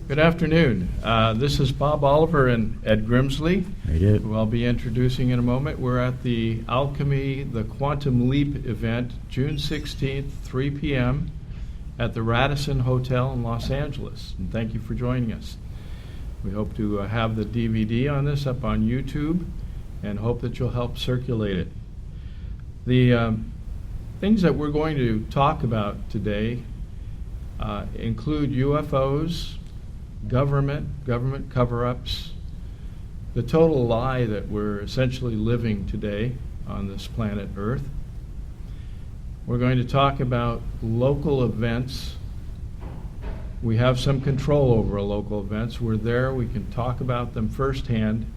Good afternoon. This is Bob Oliver and Ed Grimsley, who I'll be introducing in a moment. We're at the Alchemy, the Quantum Leap event, June 16th, 3 p.m. at the Radisson Hotel in Los Angeles. And thank you for joining us. We hope to have the DVD on this up on YouTube and hope that you'll help circulate it. The things that we're going to talk about today include UFOs, government cover-ups, the total lie that we're essentially living today on this planet Earth. We're going to talk about local events. We have some control over local events. We're there, we can talk about them firsthand.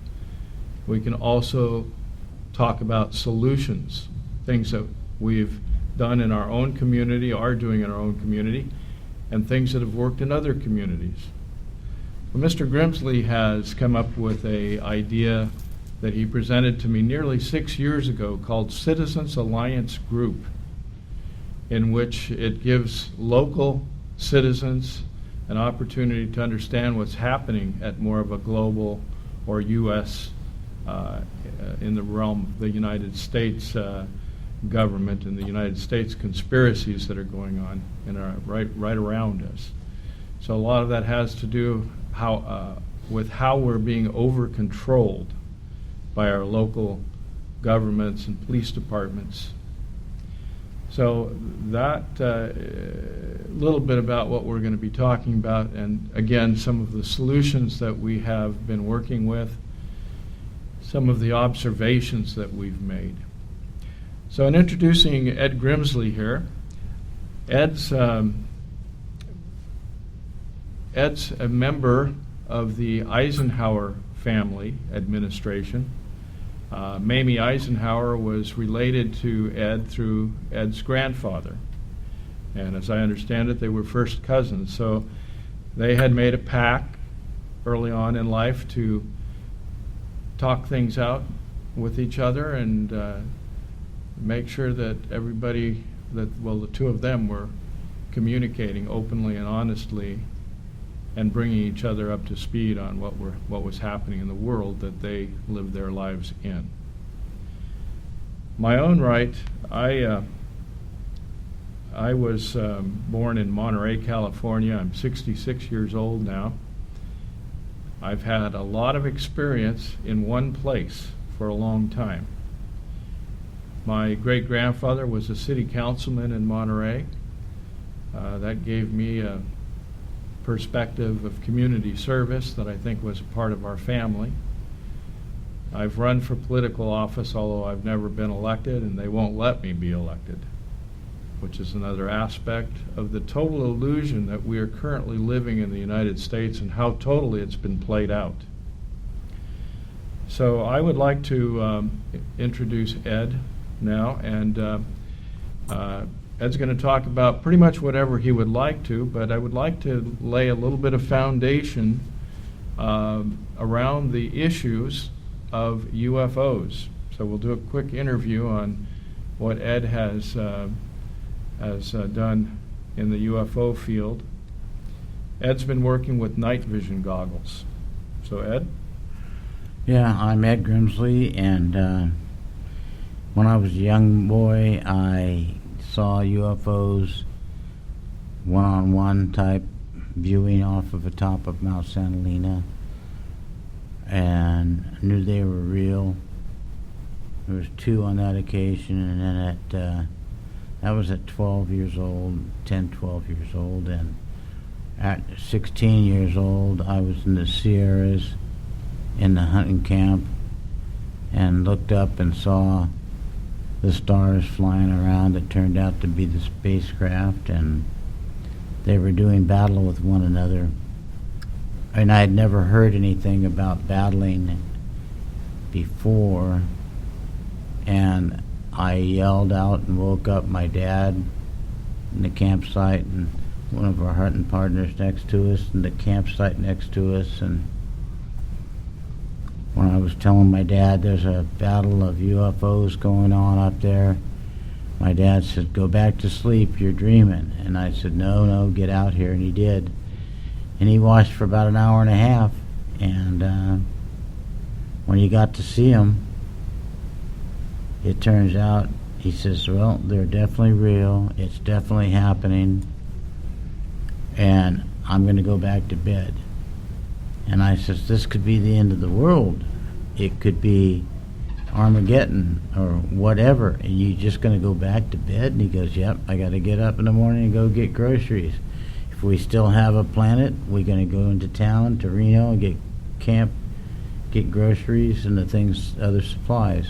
We can also talk about solutions, things that we've done in our own community, are doing in our own community, and things that have worked in other communities. Well, Mr. Grimsley has come up with an idea that he presented to me nearly 6 years ago called Citizens Alliance Group, in which it gives local citizens an opportunity to understand what's happening at more of a global or U.S. In the realm of the United States government and the United States conspiracies that are going on in right around us. So a lot of that has to do with how we're being over-controlled by our local governments and police departments. So that little bit about what we're going to be talking about, and again, some of the solutions that we have been working with, some of the observations that we've made. So in introducing Ed Grimsley here, Ed's a member of the Eisenhower family administration. Mamie Eisenhower was related to Ed through Ed's grandfather. And as I understand it, they were first cousins. So they had made a pact early on in life to talk things out with each other and make sure that everybody, the two of them were communicating openly and honestly and bringing each other up to speed on what was happening in the world that they lived their lives in. My own right, I was born in Monterey, California. I'm 66 years old now. I've had a lot of experience in one place for a long time. My great-grandfather was a city councilman in Monterey. That gave me a perspective of community service that I think was a part of our family. I've run for political office, although I've never been elected, and they won't let me be elected, which is another aspect of the total illusion that we are currently living in the United States and how totally it's been played out. So I would like to introduce Ed now, and Ed's going to talk about pretty much whatever he would like to, but I would like to lay a little bit of foundation around the issues of UFOs. So we'll do a quick interview on what Ed has done in the UFO field. Ed's been working with night vision goggles. So Ed? Yeah, I'm Ed Grimsley, and when I was a young boy, I saw UFOs one-on-one type viewing off of the top of Mount Santa Helena, and knew they were real. There was 2 on that occasion, and then that was at 12 years old, 10, 12 years old, and at 16 years old, I was in the Sierras in the hunting camp and looked up and saw the stars flying around. It turned out to be the spacecraft, and they were doing battle with one another. And I had never heard anything about battling before, and I yelled out and woke up my dad in the campsite and one of our hunting partners next to us in the campsite next to us. And when I was telling my dad there's a battle of UFOs going on up there, my dad said, "Go back to sleep, you're dreaming." And I said, no, get out here. And he did. And he watched for about an hour and a half. And when he got to see him, it turns out, he says, "Well, they're definitely real. It's definitely happening. And I'm going to go back to bed." And I says, "This could be the end of the world. It could be Armageddon or whatever. And you just going to go back to bed?" And he goes, "Yep, I got to get up in the morning and go get groceries. If we still have a planet, we're going to go into town to Reno and get groceries and the things, other supplies.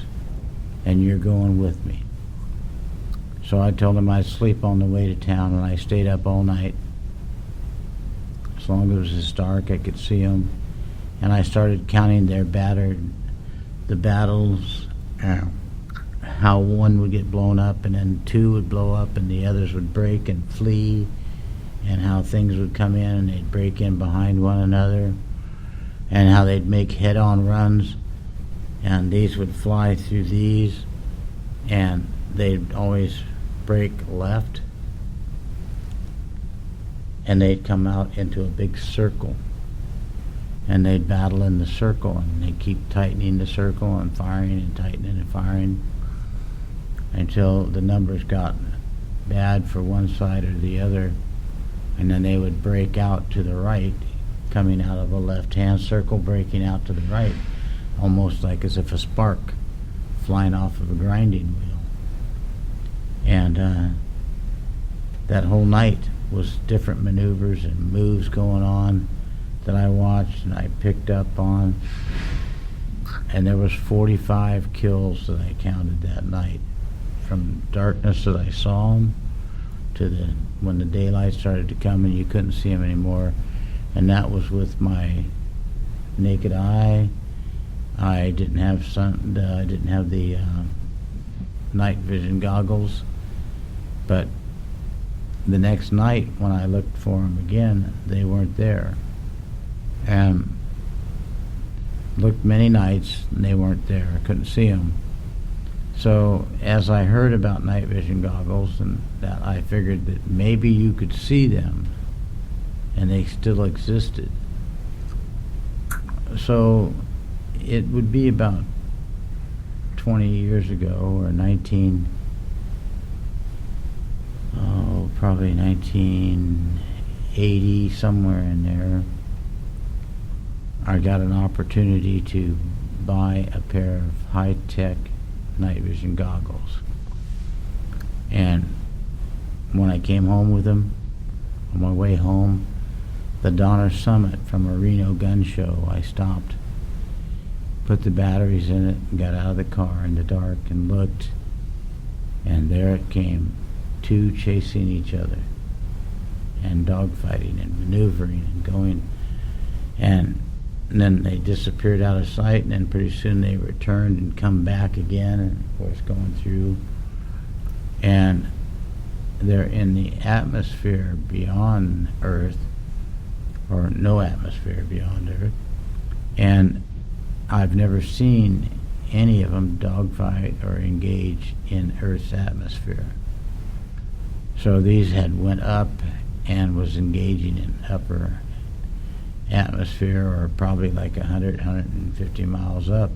And you're going with me." So I told him I'd sleep on the way to town, and I stayed up all night. As long as it was dark, I could see them. And I started counting the battles, how one would get blown up, and then two would blow up, and the others would break and flee, and how things would come in, and they'd break in behind one another, and how they'd make head-on runs, and these would fly through these, and they'd always break left, and they'd come out into a big circle, and they'd battle in the circle, and they'd keep tightening the circle and firing and tightening and firing until the numbers got bad for one side or the other, and then they would break out to the right, coming out of a left-hand circle, breaking out to the right, almost like as if a spark flying off of a grinding wheel. And that whole night was different maneuvers and moves going on that I watched and I picked up on. And there was 45 kills that I counted that night, from darkness that I saw them to when the daylight started to come and you couldn't see them anymore. And that was with my naked eye. I didn't have the night vision goggles, but the next night when I looked for them again, they weren't there. And looked many nights and they weren't there. I couldn't see them. So as I heard about night vision goggles, and that, I figured that maybe you could see them and they still existed. So it would be about 20 years ago, or probably 1980, somewhere in there, I got an opportunity to buy a pair of high-tech night vision goggles. And when I came home with them, on my way home, the Donner Summit from a Reno gun show, I stopped, put the batteries in it, and got out of the car in the dark and looked, and there it came, two chasing each other and dogfighting and maneuvering and going, and then they disappeared out of sight, and then pretty soon they returned and come back again, and of course going through, and they're in the atmosphere beyond Earth, or no atmosphere beyond Earth, and I've never seen any of them dogfight or engage in Earth's atmosphere. So these had went up and was engaging in upper atmosphere, or probably like 150 miles up.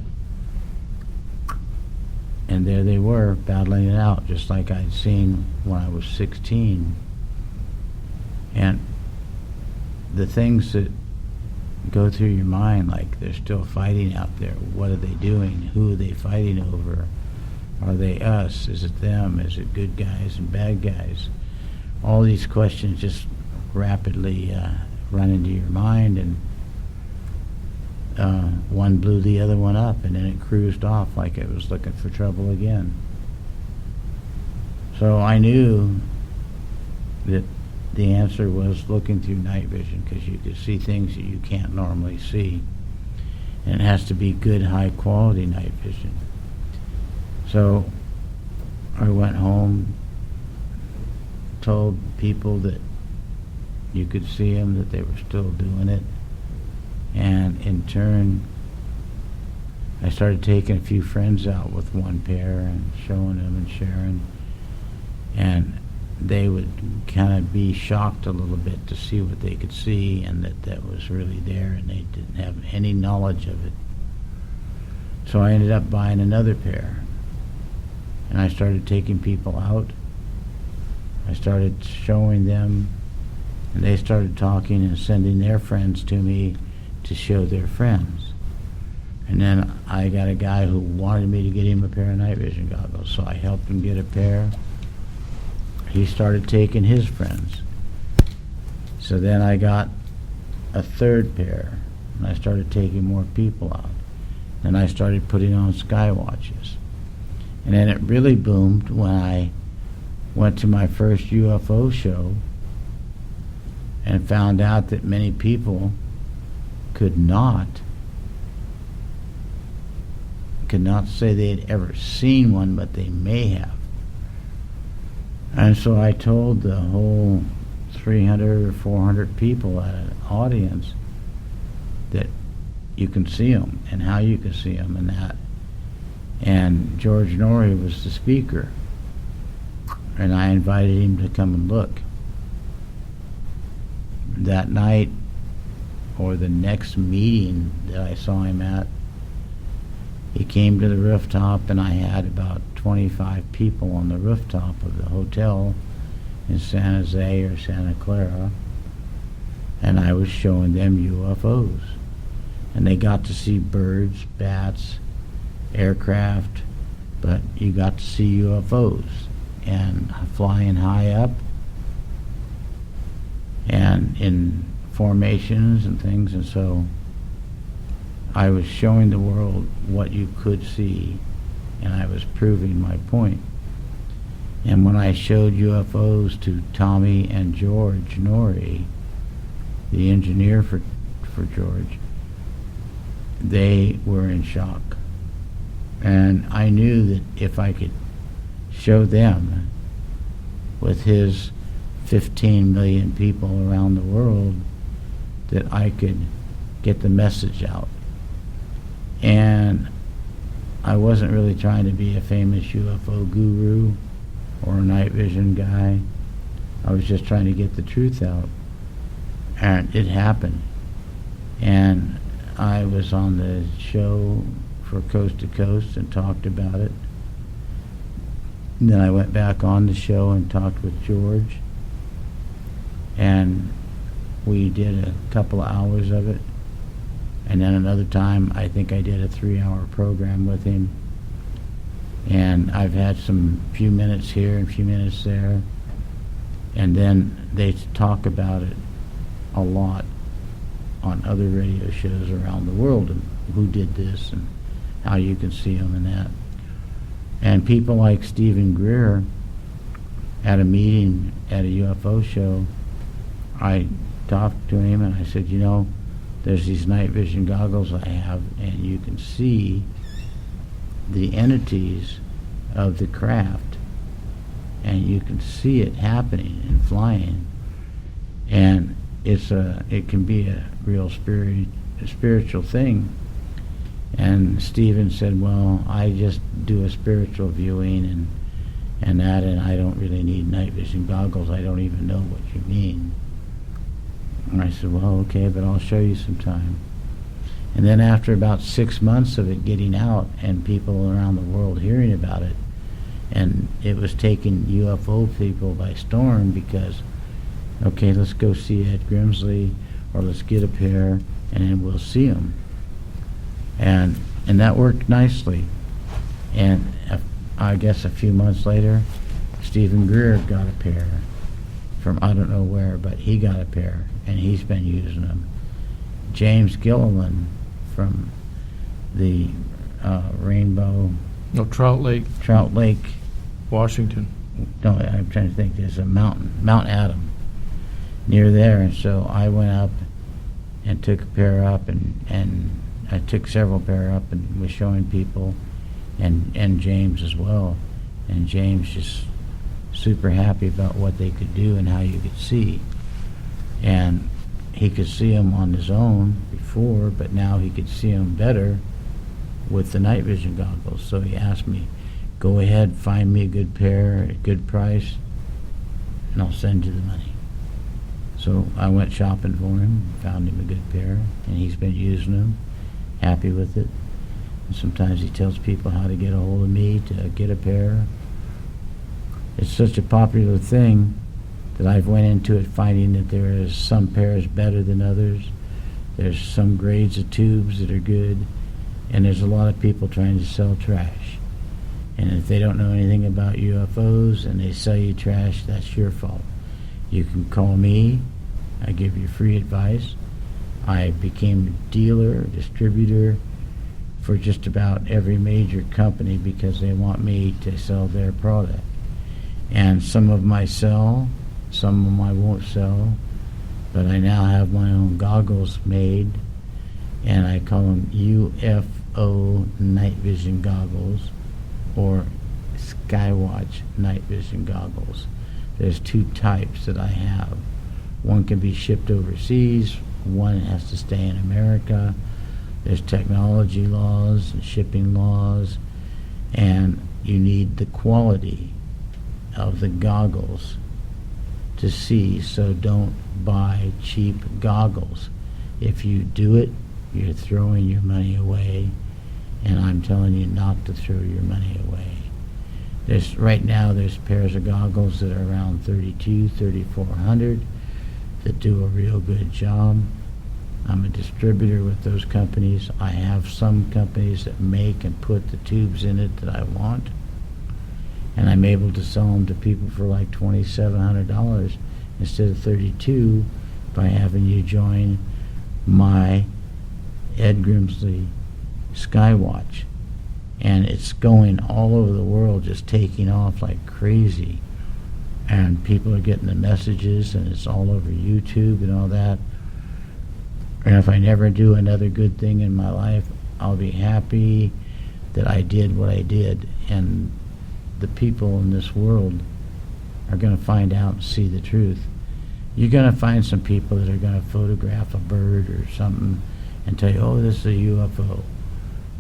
And there they were, battling it out, just like I'd seen when I was 16. And the things that go through your mind, like they're still fighting out there. What are they doing? Who are they fighting over? Are they us? Is it them? Is it good guys and bad guys? All these questions just rapidly run into your mind, and one blew the other one up, and then it cruised off like it was looking for trouble again. So I knew that the answer was looking through night vision, because you could see things that you can't normally see, and it has to be good, high quality night vision. So I went home, told people that you could see them, that they were still doing it, and in turn I started taking a few friends out with one pair and showing them and sharing, and they would kind of be shocked a little bit to see what they could see, and that was really there, and they didn't have any knowledge of it. So I ended up buying another pair, and I started taking people out. I started showing them, and they started talking and sending their friends to me to show their friends. And then I got a guy who wanted me to get him a pair of night vision goggles, so I helped him get a pair. He started taking his friends. So then I got a third pair, and I started taking more people out. And I started putting on sky watches. And then it really boomed when I went to my first UFO show and found out that many people could not say they had ever seen one, but they may have. And so I told the whole 300 or 400 people at an audience that you can see them and how you can see them and that. And George Norrie was the speaker, and I invited him to come and look. That night, or the next meeting that I saw him at, he came to the rooftop, and I had about 25 people on the rooftop of the hotel in San Jose or Santa Clara, and I was showing them UFOs. And they got to see birds, bats, aircraft, but you got to see UFOs and flying high up and in formations and things. And so I was showing the world what you could see, and I was proving my point. And when I showed UFOs to Tommy and George Norrie, the engineer for George, they were in shock. And I knew that if I could show them with his 15 million people around the world, that I could get the message out. And I wasn't really trying to be a famous UFO guru or a night vision guy. I was just trying to get the truth out. And it happened. And I was on the show for Coast to Coast and talked about it. And then I went back on the show and talked with George. And we did a couple of hours of it. And then another time, I think I did a 3-hour program with him. And I've had some few minutes here and few minutes there. And then they talk about it a lot on other radio shows around the world, and who did this and how you can see them and that. And people like Stephen Greer, at a meeting at a UFO show, I talked to him and I said, you know, there's these night vision goggles I have, and you can see the entities of the craft, and you can see it happening and flying, and it can be a real spiritual thing. And Stephen said, well, I just do a spiritual viewing and I don't really need night vision goggles. I don't even know what you mean. And I said, well, okay, but I'll show you sometime. And then after about 6 months of it getting out and people around the world hearing about it, and it was taking UFO people by storm, because, okay, let's go see Ed Grimsley, or let's get a pair, and then we'll see them. And that worked nicely. And I guess a few months later, Stephen Greer got a pair from I don't know where, but he got a pair, and he's been using them. James Gilliland from the Trout Lake, Washington. No, I'm trying to think. There's a mountain, Mount Adam, near there. And so I went up and took a pair up, and I took several pair up and was showing people, and James as well. And James just super happy about what they could do and how you could see. And he could see them on his own before, but now he could see them better with the night vision goggles. So he asked me, go ahead, find me a good pair at a good price, and I'll send you the money. So I went shopping for him, found him a good pair, and he's been using them, happy with it. And sometimes he tells people how to get a hold of me to get a pair. It's such a popular thing that I've went into it finding that there is some pairs better than others. There's some grades of tubes that are good, and there's a lot of people trying to sell trash. And if they don't know anything about UFOs and they sell you trash, that's your fault. You can call me. I give you free advice. I became a dealer, distributor for just about every major company because they want me to sell their product. And some of them I sell, some of them I won't sell, but I now have my own goggles made, and I call them UFO night vision goggles or Skywatch night vision goggles. There's two types that I have. One can be shipped overseas, one has to stay in America. There's technology laws and shipping laws, and you need the quality of the goggles to see, so don't buy cheap goggles. If you do it, you're throwing your money away, and I'm telling you not to throw your money away. Right now there's pairs of goggles that are around $3,200, $3,400 that do a real good job. I'm a distributor with those companies. I have some companies that make and put the tubes in it that I want, and I'm able to sell them to people for like $2,700 instead of $3,200 by having you join my Ed Grimsley Skywatch. And it's going all over the world, just taking off like crazy. And people are getting the messages, and it's all over YouTube and all that. And if I never do another good thing in my life, I'll be happy that I did what I did. And the people in this world are going to find out and see the truth. You're going to find some people that are going to photograph a bird or something and tell you, oh, this is a UFO.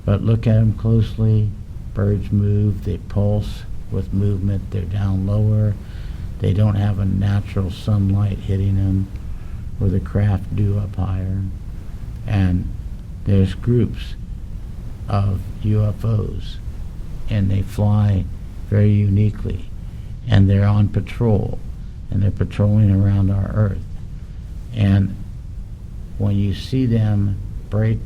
But look at them closely. Birds move, they pulse with movement, they're down lower. They don't have a natural sunlight hitting them where the craft do up higher. And there's groups of UFOs, and they fly very uniquely, and they're on patrol, and they're patrolling around our Earth. And when you see them break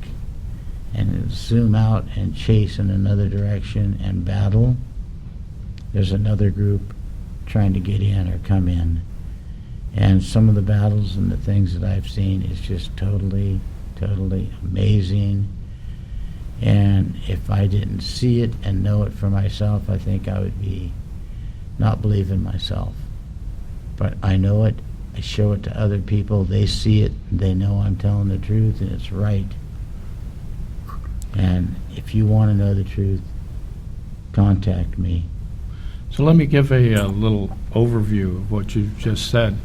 and zoom out and chase in another direction and battle, there's another group trying to get in or come in. And some of the battles and the things that I've seen is just totally, totally amazing. And if I didn't see it and know it for myself, I think I would be not believing myself. But I know it, I show it to other people, they see it, they know I'm telling the truth and it's right. And if you want to know the truth, contact me. So let me give a little overview of what you've just said.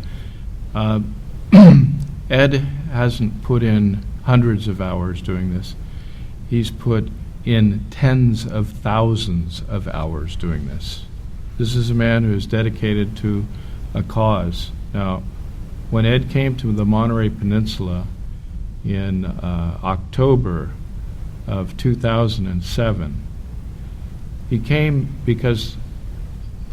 Ed hasn't put in hundreds of hours doing this. He's put in tens of thousands of hours doing this. This is a man who is dedicated to a cause. Now, when Ed came to the Monterey Peninsula in October of 2007, he came because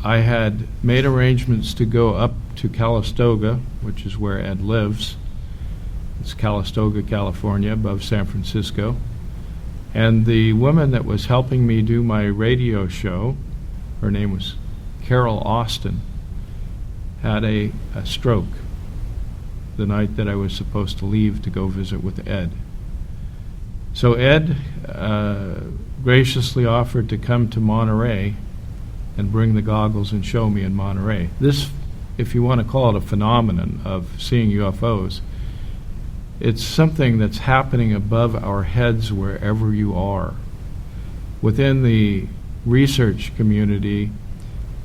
I had made arrangements to go up to Calistoga, which is where Ed lives. It's Calistoga, California, above San Francisco. And the woman that was helping me do my radio show, her name was Carol Austin, had a stroke the night that I was supposed to leave to go visit with Ed. So Ed graciously offered to come to Monterey and bring the goggles and show me in Monterey. This, if you want to call it a phenomenon of seeing UFOs, it's something that's happening above our heads wherever you are. Within the research community,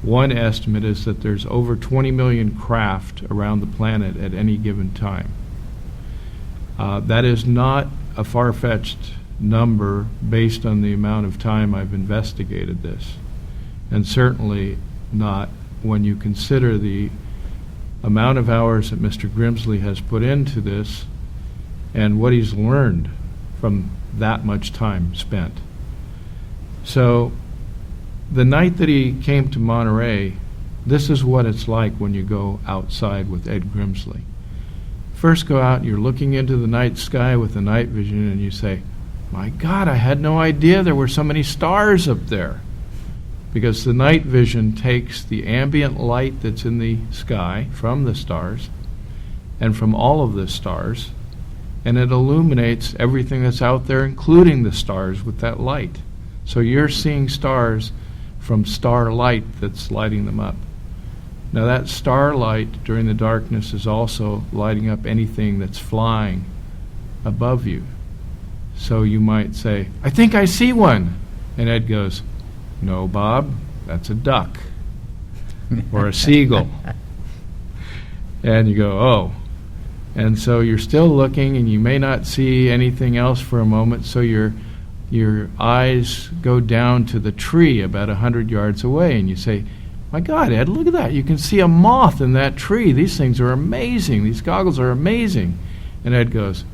one estimate is that there's over 20 million craft around the planet at any given time. That is not a far-fetched number based on the amount of time I've investigated this. and certainly not when you consider the amount of hours that Mr. Grimsley has put into this and what he's learned from that much time spent. So the night that he came to Monterey, this is what it's like when you go outside with Ed Grimsley. First go out and you're looking into the night sky with the night vision and you say, my God, I had no idea there were so many stars up there. Because the night vision takes the ambient light that's in the sky from the stars and from all of the stars, and it illuminates everything that's out there, including the stars, with that light. So you're seeing stars from starlight that's lighting them up. Now that starlight during the darkness is also lighting up anything that's flying above you. So you might say, I think I see one. And Ed goes, no, Bob, that's a duck or a seagull. And you go, oh. And so you're still looking and you may not see anything else for a moment, so your eyes go down to the tree about 100 yards away and you say, my God, Ed, look at that. You can see a moth in that tree. These things are amazing. These goggles are amazing. And Ed goes,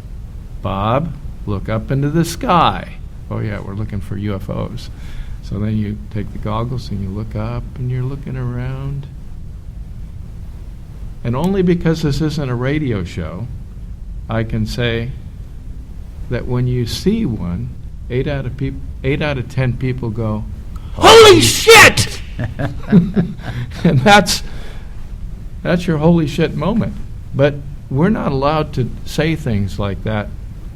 Bob, look up into the sky. Oh, yeah, we're looking for UFOs. So then you take the goggles and you look up and you're looking around. And only because this isn't a radio show, I can say that when you see one, 8 out of 10 people go, holy shit! And that's your holy shit moment. But we're not allowed to say things like that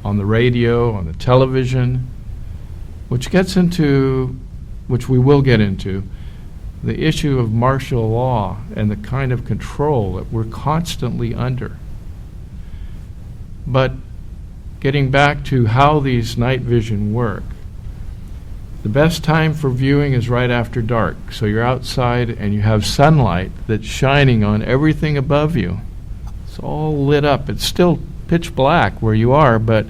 on the radio, on the television, which we will get into, the issue of martial law and the kind of control that we're constantly under. But getting back to how these night vision work, the best time for viewing is right after dark. So you're outside and you have sunlight that's shining on everything above you. It's all lit up. It's still pitch black where you are, but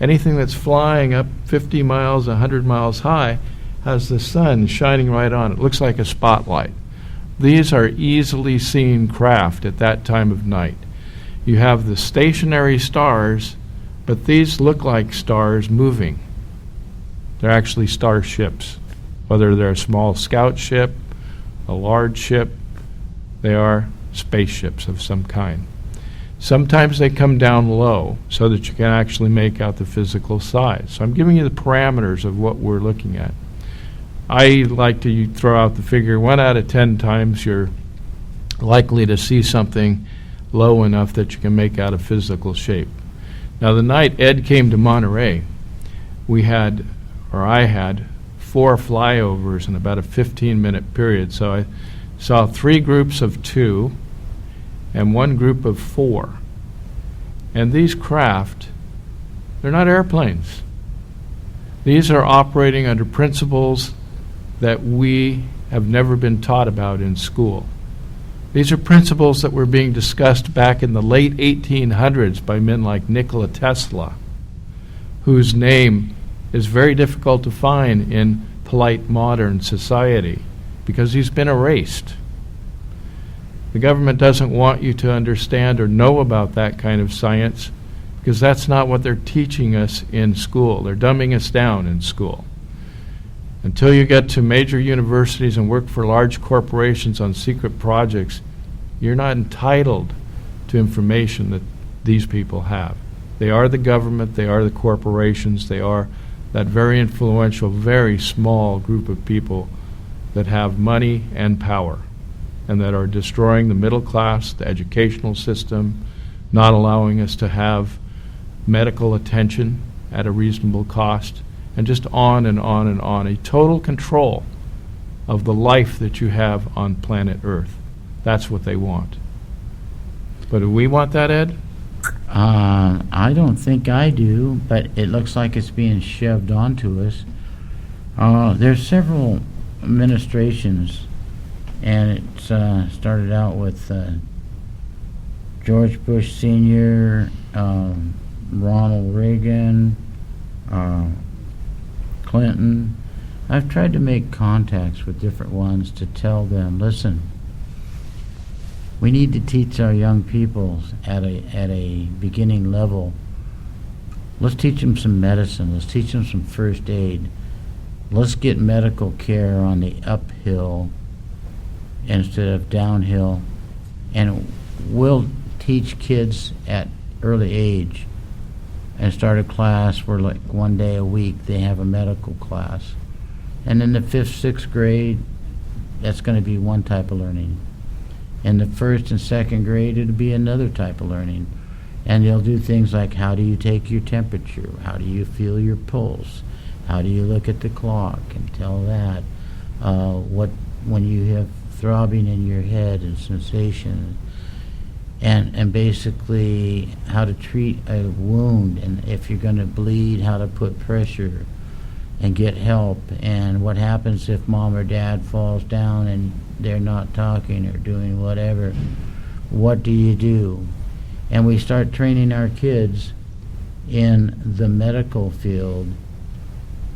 anything that's flying up 50 miles, 100 miles high has the sun shining right on it. It looks like a spotlight. These are easily seen craft at that time of night. You have the stationary stars, but these look like stars moving. They're actually starships. Whether they're a small scout ship, a large ship, they are spaceships of some kind. Sometimes they come down low so that you can actually make out the physical size. So I'm giving you the parameters of what we're looking at. I like to throw out the figure 1 out of 10 times you're likely to see something low enough that you can make out a physical shape. Now the night Ed came to Monterey, I had 4 flyovers in about a 15-minute period. So I saw 3 groups of 2 and 1 group of 4. And these craft, they're not airplanes. These are operating under principles that we have never been taught about in school. These are principles that were being discussed back in the late 1800s by men like Nikola Tesla, whose name is very difficult to find in polite modern society because he's been erased. The government doesn't want you to understand or know about that kind of science because that's not what they're teaching us in school. They're dumbing us down in school. Until you get to major universities and work for large corporations on secret projects, you're not entitled to information that these people have. They are the government, they are the corporations, they are that very influential, very small group of people that have money and power and that are destroying the middle class, the educational system, not allowing us to have medical attention at a reasonable cost, and just on and on and on. A total control of the life that you have on planet Earth. That's what they want. But do we want that, Ed? I don't think I do, but it looks like it's being shoved onto us. There's several administrations, and it started out with George Bush Sr., Ronald Reagan, Clinton, I've tried to make contacts with different ones to tell them, listen, we need to teach our young people at a beginning level. Let's teach them some medicine. Let's teach them some first aid. Let's get medical care on the uphill instead of downhill. And we'll teach kids at early age and start a class where like one day a week they have a medical class. And in the 5th, 6th grade, that's going to be one type of learning. In the 1st and 2nd grade, it'll be another type of learning. And they'll do things like, how do you take your temperature? How do you feel your pulse? How do you look at the clock and tell that? When you have throbbing in your head and sensation, and basically how to treat a wound, and if you're going to bleed, how to put pressure and get help, and what happens if mom or dad falls down and they're not talking or doing whatever. What do you do? And we start training our kids in the medical field,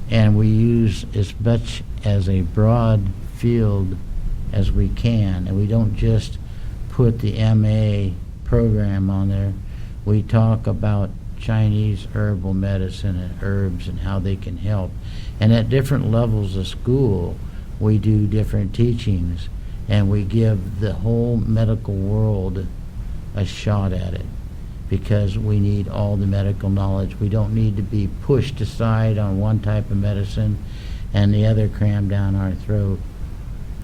and we use as much as a broad field as we can, and we don't just put the MA program on there. We talk about Chinese herbal medicine and herbs and how they can help. And at different levels of school, we do different teachings, and we give the whole medical world a shot at it, because we need all the medical knowledge. We don't need to be pushed aside on one type of medicine and the other crammed down our throat.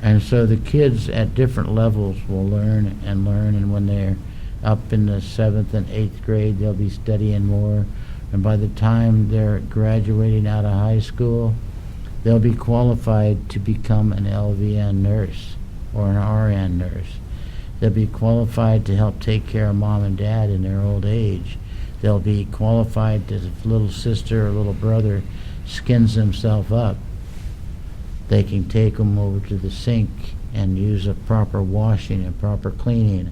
And so the kids at different levels will learn, and when they're up in the 7th and 8th grade, they'll be studying more. And by the time they're graduating out of high school, they'll be qualified to become an LVN nurse or an RN nurse. They'll be qualified to help take care of mom and dad in their old age. They'll be qualified to, if little sister or little brother skins themselves up, they can take them over to the sink and use a proper washing and proper cleaning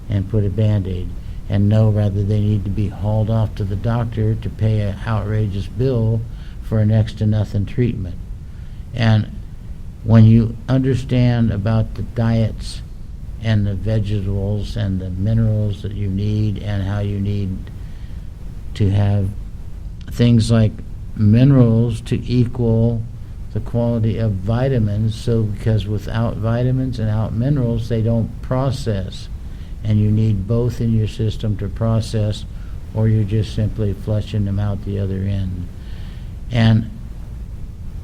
and put a Band-Aid, and know rather they need to be hauled off to the doctor to pay an outrageous bill for a next to nothing treatment. And when you understand about the diets and the vegetables and the minerals that you need, and how you need to have things like minerals to equal the quality of vitamins, so because without vitamins and without minerals, they don't process, and you need both in your system to process, or you're just simply flushing them out the other end. And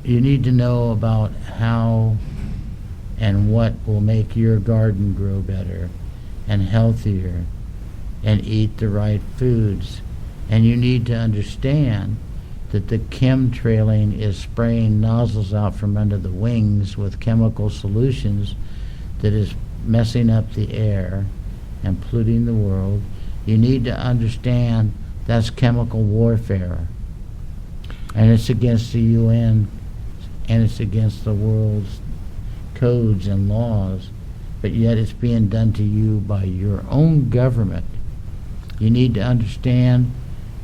you need to know about how and what will make your garden grow better and healthier, and eat the right foods. And you need to understand that the chemtrailing is spraying nozzles out from under the wings with chemical solutions that is messing up the air and polluting the world. You need to understand that's chemical warfare, and it's against the UN, and it's against the world's codes and laws, but yet it's being done to you by your own government. You need to understand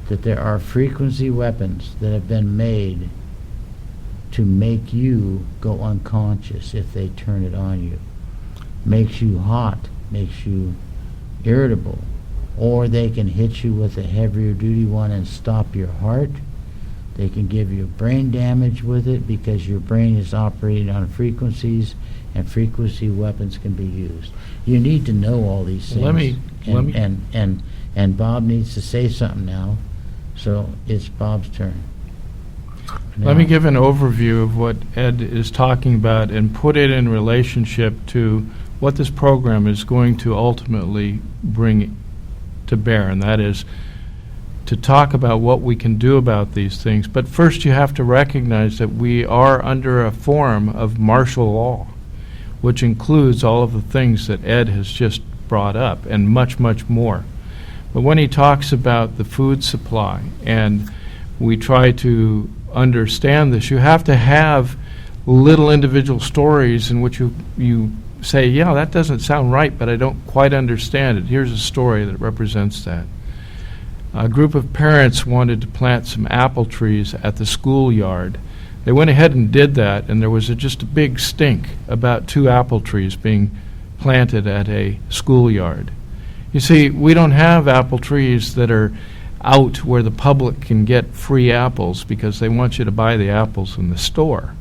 that there are frequency weapons that have been made to make you go unconscious if they turn it on you. Makes you hot, makes you irritable, or they can hit you with a heavier duty one and stop your heart. They can give you brain damage with it, because your brain is operating on frequencies, and frequency weapons can be used. You need to know all these things. And Bob needs to say something now, so it's Bob's turn. Let me give an overview of what Ed is talking about and put it in relationship to what this program is going to ultimately bring to bear, and that is to talk about what we can do about these things. But first you have to recognize that we are under a form of martial law, which includes all of the things that Ed has just brought up and much, much more. But when he talks about the food supply, and we try to understand this, you have to have little individual stories in which you say, yeah, that doesn't sound right, but I don't quite understand it. Here's a story that represents that. A group of parents wanted to plant some apple trees at the schoolyard. They went ahead and did that, and there was just a big stink about 2 apple trees being planted at a schoolyard. You see, we don't have apple trees that are out where the public can get free apples because they want you to buy the apples in the store.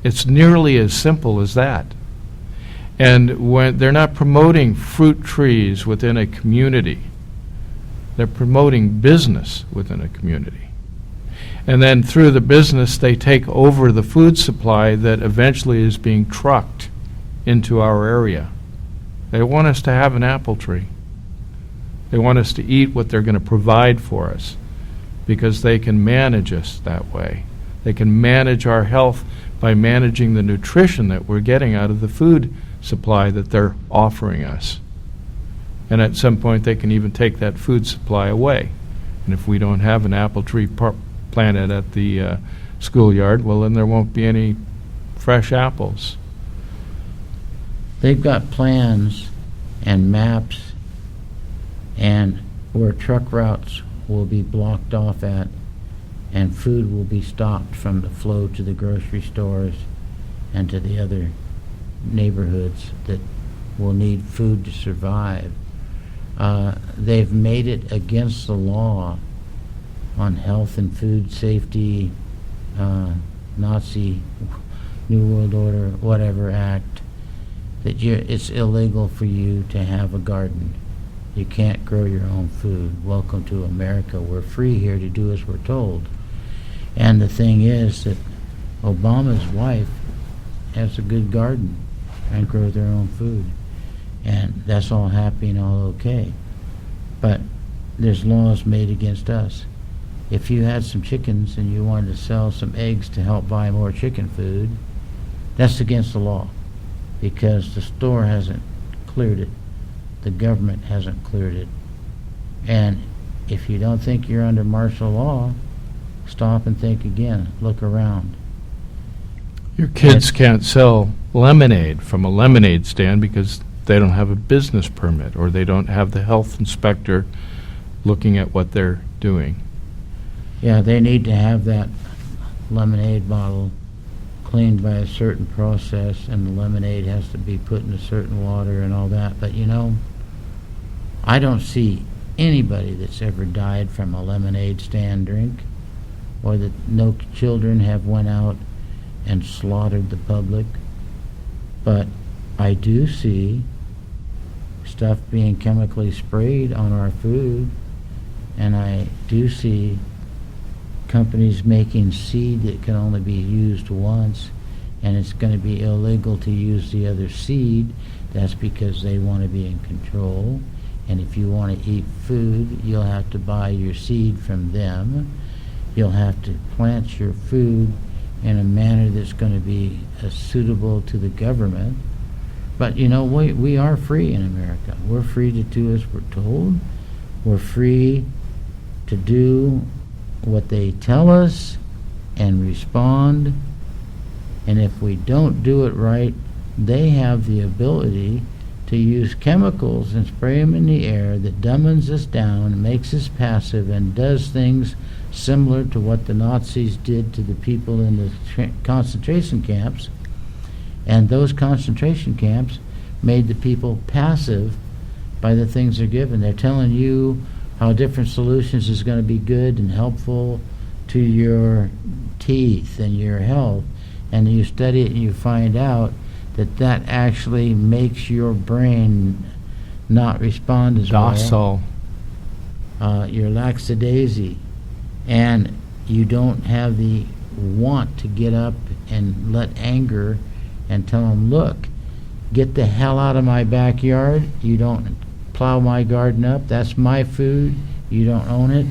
It's nearly as simple as that. And when they're not promoting fruit trees within a community, they're promoting business within a community. And then through the business, they take over the food supply that eventually is being trucked into our area. They want us to have an apple tree. They want us to eat what they're going to provide for us because they can manage us that way. They can manage our health by managing the nutrition that we're getting out of the food supply that they're offering us. And at some point, they can even take that food supply away. And if we don't have an apple tree planted at the schoolyard, well, then there won't be any fresh apples. They've got plans and maps and where truck routes will be blocked off at and food will be stopped from the flow to the grocery stores and to the other neighborhoods that will need food to survive. They've made it against the law on health and food safety, Nazi, New World Order, whatever act, that it's illegal for you to have a garden. You can't grow your own food. Welcome to America. We're free here to do as we're told. And the thing is that Obama's wife has a good garden and grows their own food. And that's all happy and all okay. But there's laws made against us. If you had some chickens and you wanted to sell some eggs to help buy more chicken food, that's against the law because the store hasn't cleared it. The government hasn't cleared it. And if you don't think you're under martial law, stop and think again. Look around. Your kids can't sell lemonade from a lemonade stand because they don't have a business permit or they don't have the health inspector looking at what they're doing. Yeah, they need to have that lemonade bottle cleaned by a certain process, and the lemonade has to be put in a certain water and all that. But you know, I don't see anybody that's ever died from a lemonade stand drink, or that no children have went out and slaughtered the public. But I do see stuff being chemically sprayed on our food, and I do see companies making seed that can only be used once, and it's going to be illegal to use the other seed. That's because they want to be in control. And if you want to eat food, you'll have to buy your seed from them. You'll have to plant your food in a manner that's going to be suitable to the government. But you know, we are free in America. We're free to do as we're told. We're free to do what they tell us and respond. And if we don't do it right, they have the ability to use chemicals and spray them in the air that dumbens us down, makes us passive, and does things similar to what the Nazis did to the people in the concentration camps. And those concentration camps made the people passive by the things they're given. They're telling you how different solutions is going to be good and helpful to your teeth and your health. And you study it and you find out that that actually makes your brain not respond as Docile. well. You're lackadaisy. And you don't have the want to get up and let anger and tell them, look, get the hell out of my backyard. You don't plow my garden up. That's my food. You don't own it.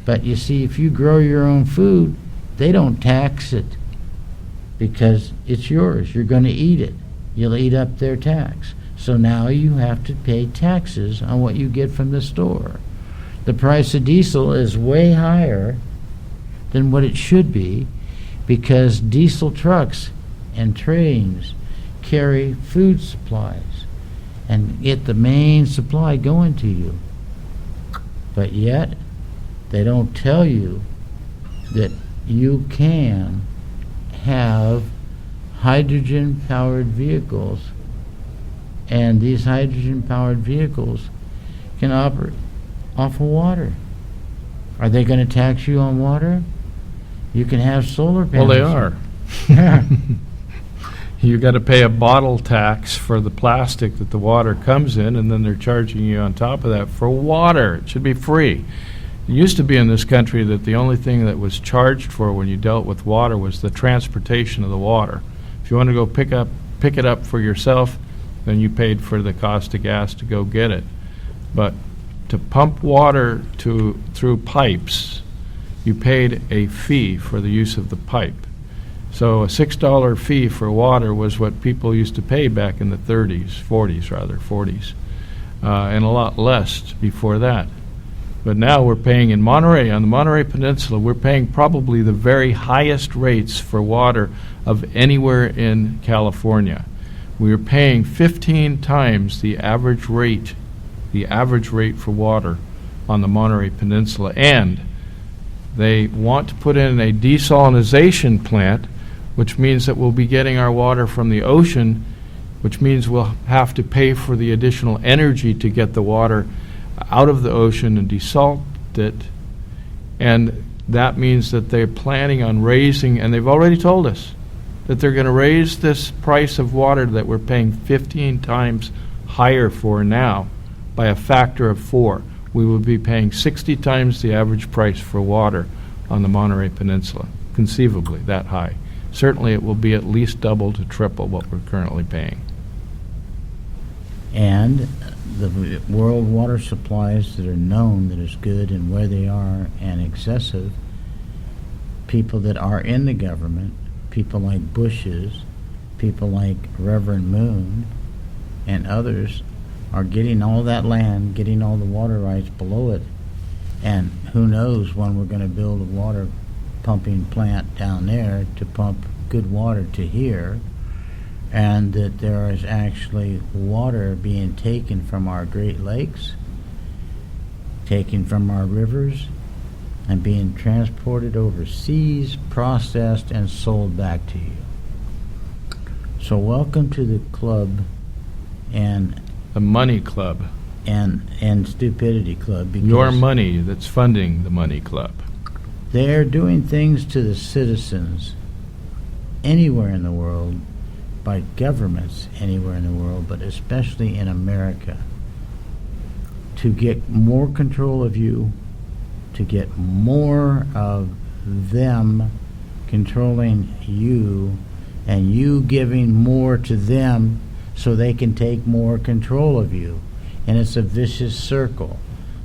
But you see, if you grow your own food, they don't tax it because it's yours. You're going to eat it. You'll eat up their tax. So now you have to pay taxes on what you get from the store. The price of diesel is way higher than what it should be because diesel trucks and trains carry food supplies and get the main supply going to you. But yet, they don't tell you that you can have hydrogen-powered vehicles, and these hydrogen-powered vehicles can operate off of water. Are they going to tax you on water? You can have solar Well, panels. they are. Yeah. You got to pay a bottle tax for the plastic that the water comes in, and then they're charging you on top of that for water. It should be free. It used to be in this country that the only thing that was charged for when you dealt with water was the transportation of the water. If you want to go pick it up for yourself, then you paid for the cost of gas to go get it. But to pump water through pipes, you paid a fee for the use of the pipe. So a $6 fee for water was what people used to pay back in the 40s, and a lot less before that. But now we're paying in Monterey, on the Monterey Peninsula, we're paying probably the very highest rates for water of anywhere in California. We are paying 15 times the average rate for water on the Monterey Peninsula. And they want to put in a desalination plant, which means that we'll be getting our water from the ocean, which means we'll have to pay for the additional energy to get the water out of the ocean and desalt it. And that means that they're planning on raising, and they've already told us, that they're going to raise this price of water that we're paying 15 times higher for now by a factor of 4. We will be paying 60 times the average price for water on the Monterey Peninsula, conceivably that high. Certainly it will be at least double to triple what we're currently paying. And the world water supplies that are known that is good and where they are and excessive, people that are in the government, people like Bush's, people like Reverend Moon, and others are getting all that land, getting all the water rights below it. And who knows when we're going to build a water pumping plant down there to pump good water to here, and that there is actually water being taken from our Great Lakes, taken from our rivers, and being transported overseas, processed, and sold back to you. So welcome to the club, and The money club. and stupidity club, because Your money that's funding the money club. they're doing things to the citizens anywhere in the world, by governments anywhere in the world, but especially in America, to get more control of you, to get more of them controlling you, and you giving more to them so they can take more control of you. And it's a vicious circle.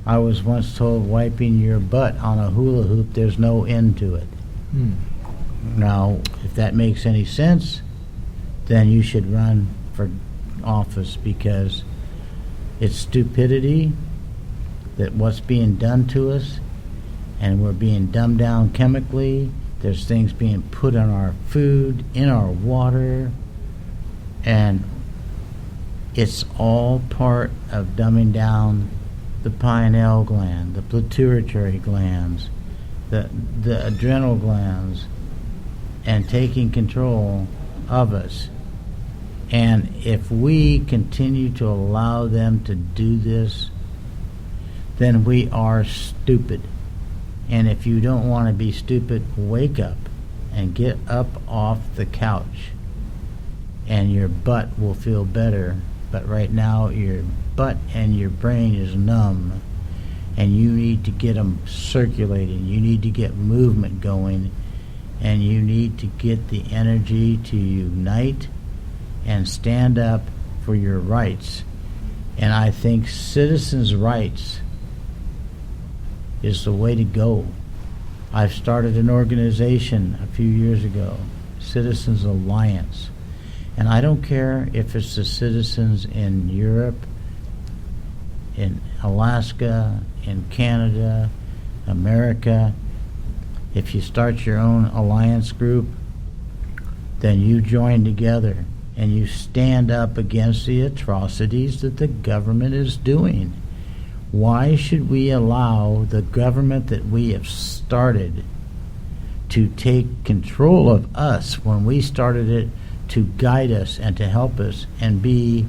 I was once told wiping your butt on a hula hoop, there's no end to it. Now, if that makes any sense, then you should run for office, because it's stupidity that what's being done to us, and we're being dumbed down chemically. There's things being put on our food, in our water, and it's all part of dumbing down the pineal gland, the pituitary glands, the adrenal glands, and taking control of us. And if we continue to allow them to do this, then we are stupid. And if you don't want to be stupid, wake up and get up off the couch, and your butt will feel better. But right now your butt and your brain is numb, and you need to get them circulating. You need to get movement going, and you need to get the energy to unite and stand up for your rights. And I think citizens' rights is the way to go. I've started an organization a few years ago, Citizens Alliance. And I don't care if it's the citizens in Europe, in Alaska, in Canada, America. If you start your own alliance group, then you join together and you stand up against the atrocities that the government is doing. Why should we allow the government that we have started to take control of us when we started it, to guide us and to help us and be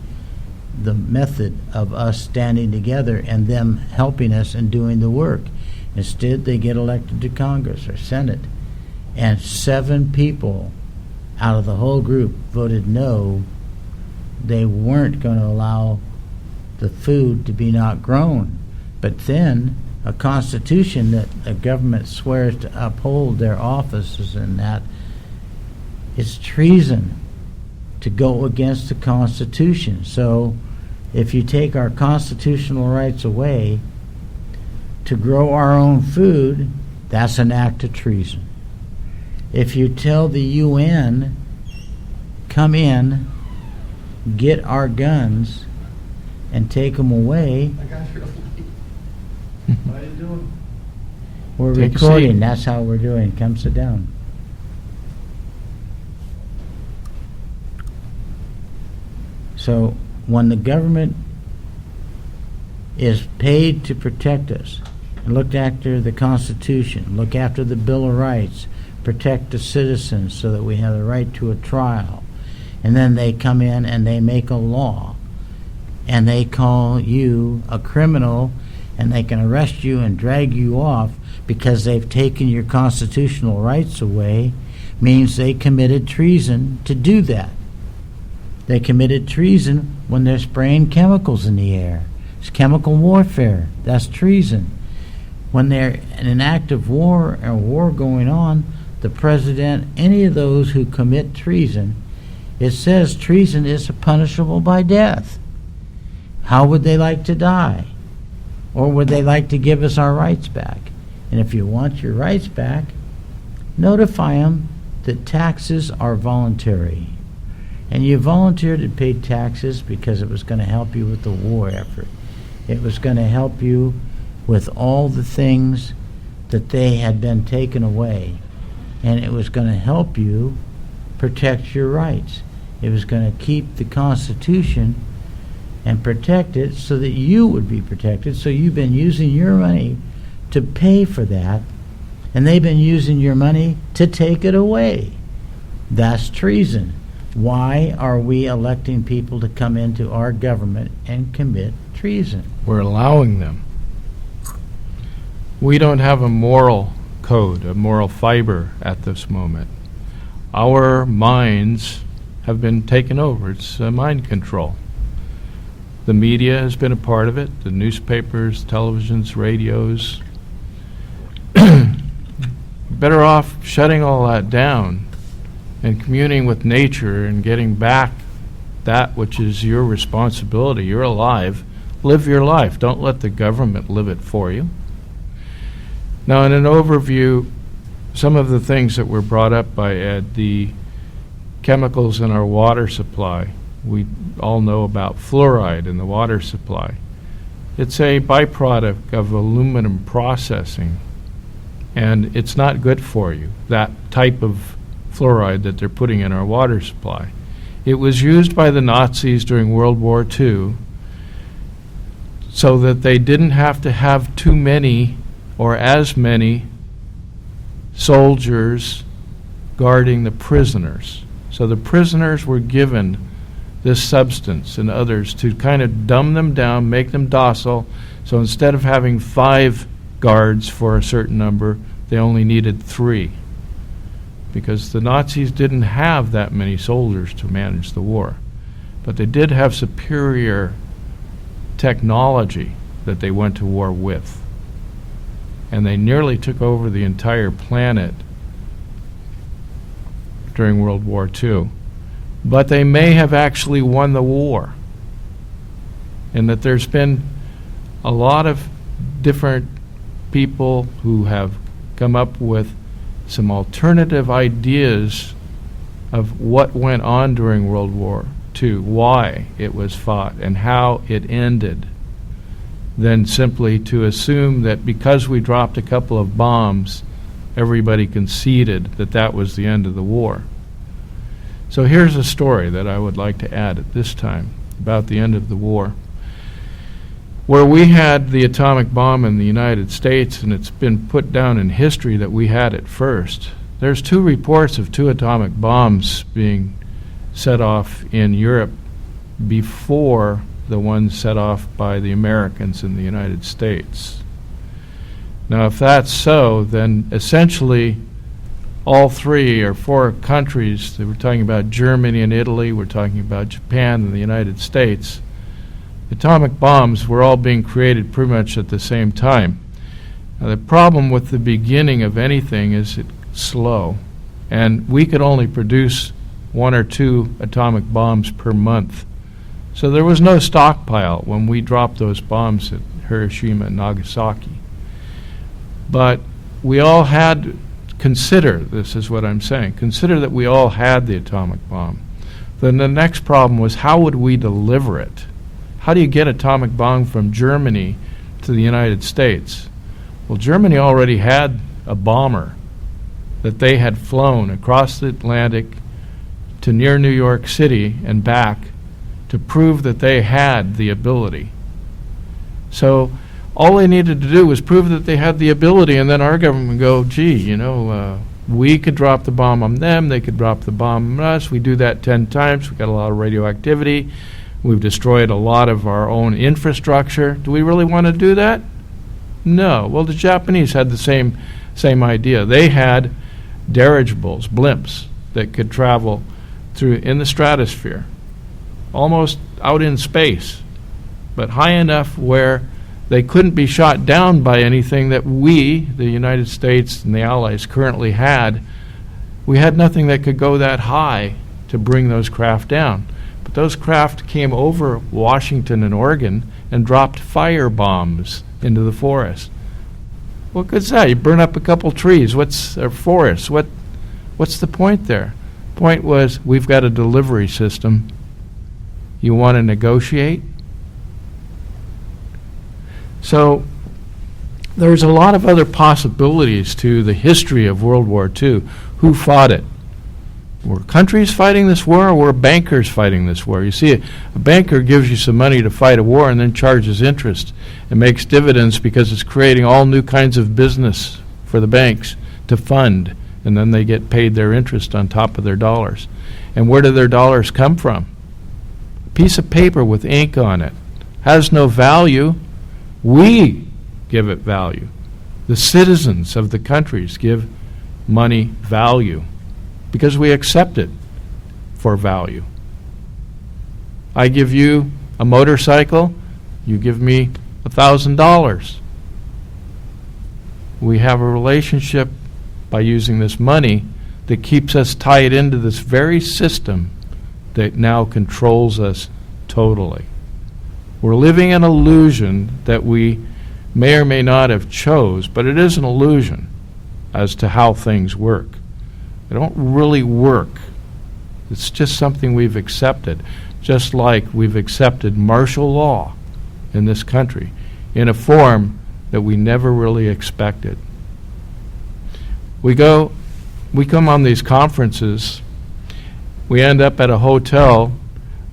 the method of us standing together and them helping us and doing the work. Instead, they get elected to Congress or Senate, and 7 people out of the whole group voted no. They weren't going to allow the food to be not grown. But then a constitution that a government swears to uphold their offices and that is treason to go against the Constitution. So if you take our constitutional rights away to grow our own food, that's an act of treason. If you tell the UN, come in, get our guns, and take them away, I got your What are you doing? we're Take a recording. seat. That's how we're doing. Come sit down. So when the government is paid to protect us, and look after the Constitution, look after the Bill of Rights, protect the citizens so that we have the right to a trial, and then they come in and they make a law, and they call you a criminal, and they can arrest you and drag you off because they've taken your constitutional rights away, means they committed treason to do that. They committed treason when they're spraying chemicals in the air. It's chemical warfare. That's treason. When they're in an act of war or war going on, the president, any of those who commit treason, it says treason is punishable by death. How would they like to die? Or would they like to give us our rights back? And if you want your rights back, notify them that taxes are voluntary. And you volunteered to pay taxes because it was going to help you with the war effort. It was going to help you with all the things that they had been taken away. And it was going to help you protect your rights. It was going to keep the Constitution and protect it so that you would be protected. So you've been using your money to pay for that, and they've been using your money to take it away. That's treason. Why are we electing people to come into our government and commit treason? We're allowing them. We don't have a moral code, a moral fiber at this moment. Our minds have been taken over. It's mind control. The media has been a part of it, the newspapers, televisions, radios. Better off shutting all that down and communing with nature and getting back that which is your responsibility. You're alive. Live your life. Don't let the government live it for you. Now, in an overview, some of the things that were brought up by Ed, the chemicals in our water supply. We all know about fluoride in the water supply. It's a byproduct of aluminum processing, and it's not good for you, that type of fluoride that they're putting in our water supply. It was used by the Nazis during World War II so that they didn't have to have too many or as many soldiers guarding the prisoners. So the prisoners were given this substance and others to kind of dumb them down, make them docile. So instead of having 5 guards for a certain number, they only needed 3. Because the Nazis didn't have that many soldiers to manage the war. But they did have superior technology that they went to war with. And they nearly took over the entire planet during World War II. But they may have actually won the war. And that there's been a lot of different people who have come up with some alternative ideas of what went on during World War II, why it was fought, and how it ended, than simply to assume that because we dropped a couple of bombs, everybody conceded that that was the end of the war. So here's a story that I would like to add at this time about the end of the war. Where we had the atomic bomb in the United States, and it's been put down in history that we had it first, There's 2 reports of 2 atomic bombs being set off in Europe before the one set off by the Americans in the United States. Now, if that's so, then essentially all 3 or 4 countries, we're talking about Germany and Italy, we're talking about Japan and the United States, atomic bombs were all being created pretty much at the same time. Now, the problem with the beginning of anything is it's slow, and we could only produce 1 or 2 atomic bombs per month. So there was no stockpile when we dropped those bombs at Hiroshima and Nagasaki. But we all had, consider, this is what I'm saying, consider that we all had the atomic bomb. Then the next problem was, how would we deliver it? How do you get atomic bomb from Germany to the United States? Well, Germany already had a bomber that they had flown across the Atlantic to near New York City and back to prove that they had the ability. So all they needed to do was prove that they had the ability, and then our government would go, gee, we could drop the bomb on them, they could drop the bomb on us, we do that 10 times, we've got a lot of radioactivity, we've destroyed a lot of our own infrastructure. Do we really want to do that? No. Well, the Japanese had the same idea. They had dirigibles, blimps, that could travel through in the stratosphere, almost out in space, but high enough where they couldn't be shot down by anything that we, the United States and the Allies, currently had. We had nothing that could go that high to bring those craft down. But those craft came over Washington and Oregon and dropped fire bombs into the forest. What good's that? You burn up a couple trees. What's a forest? What's the point there? Point was, we've got a delivery system. You want to negotiate? So there's a lot of other possibilities to the history of World War II. Who fought it? Were countries fighting this war, or were bankers fighting this war? You see, a banker gives you some money to fight a war and then charges interest and makes dividends because it's creating all new kinds of business for the banks to fund, and then they get paid their interest on top of their dollars. And where do their dollars come from? A piece of paper with ink on it. Has no value. We give it value. The citizens of the countries give money value because we accept it for value. I give you a motorcycle, you give me $1,000. We have a relationship by using this money that keeps us tied into this very system that now controls us totally. We're living an illusion that we may or may not have chose, but it is an illusion as to how things work. They don't really work. It's just something we've accepted, just like we've accepted martial law in this country in a form that we never really expected. We come on these conferences, we end up at a hotel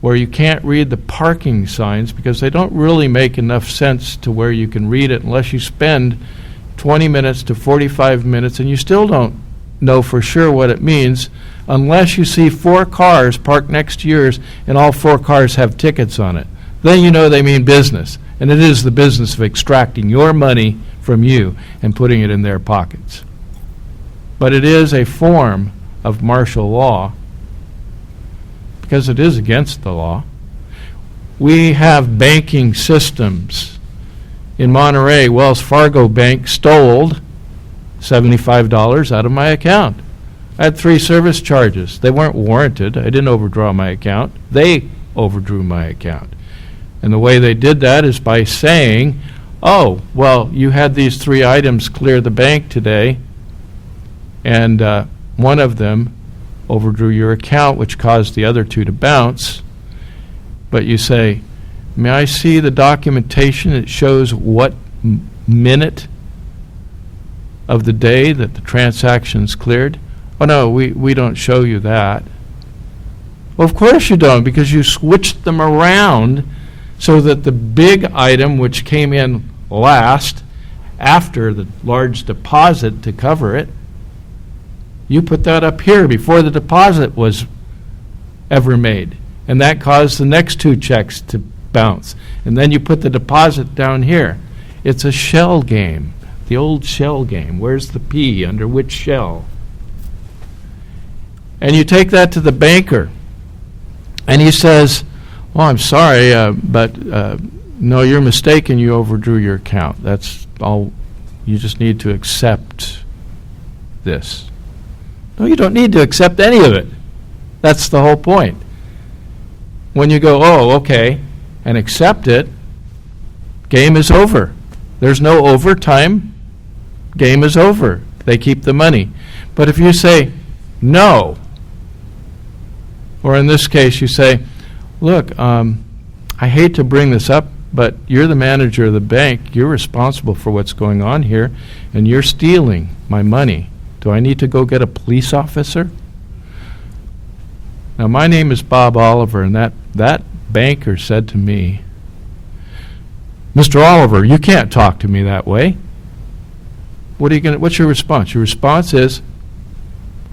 where you can't read the parking signs because they don't really make enough sense to where you can read it unless you spend 20 minutes to 45 minutes, and you still don't know for sure what it means unless you see 4 cars parked next to yours and all 4 cars have tickets on it. Then you know they mean business, and it is the business of extracting your money from you and putting it in their pockets. But it is a form of martial law because it is against the law. We have banking systems. In Monterey, Wells Fargo Bank stole $75 out of my account. I had 3 service charges. They weren't warranted. I didn't overdraw my account. They overdrew my account. And the way they did that is by saying, oh, well, you had these 3 items clear the bank today, and one of them overdrew your account, which caused the other 2 to bounce. But you say, may I see the documentation that shows what minute of the day that the transaction's cleared? Oh, no, we don't show you that. Well, of course you don't, because you switched them around so that the big item, which came in last, after the large deposit to cover it, You put that up here before the deposit was ever made. And that caused the next 2 checks to bounce. And then you put the deposit down here. It's a shell game, the old shell game. Where's the P under which shell? And you take that to the banker, and he says, well, I'm sorry, but no, you're mistaken. You overdrew your account. That's all. You just need to accept this. No, you don't need to accept any of it. That's the whole point. When you go, oh, okay, and accept it, game is over. There's no overtime. Game is over. They keep the money. But if you say no, or in this case you say, look, I hate to bring this up, but you're the manager of the bank. You're responsible for what's going on here, and you're stealing my money. Do I need to go get a police officer? Now, my name is Bob Oliver, and that banker said to me, Mr. Oliver, you can't talk to me that way. What's your response? Your response is,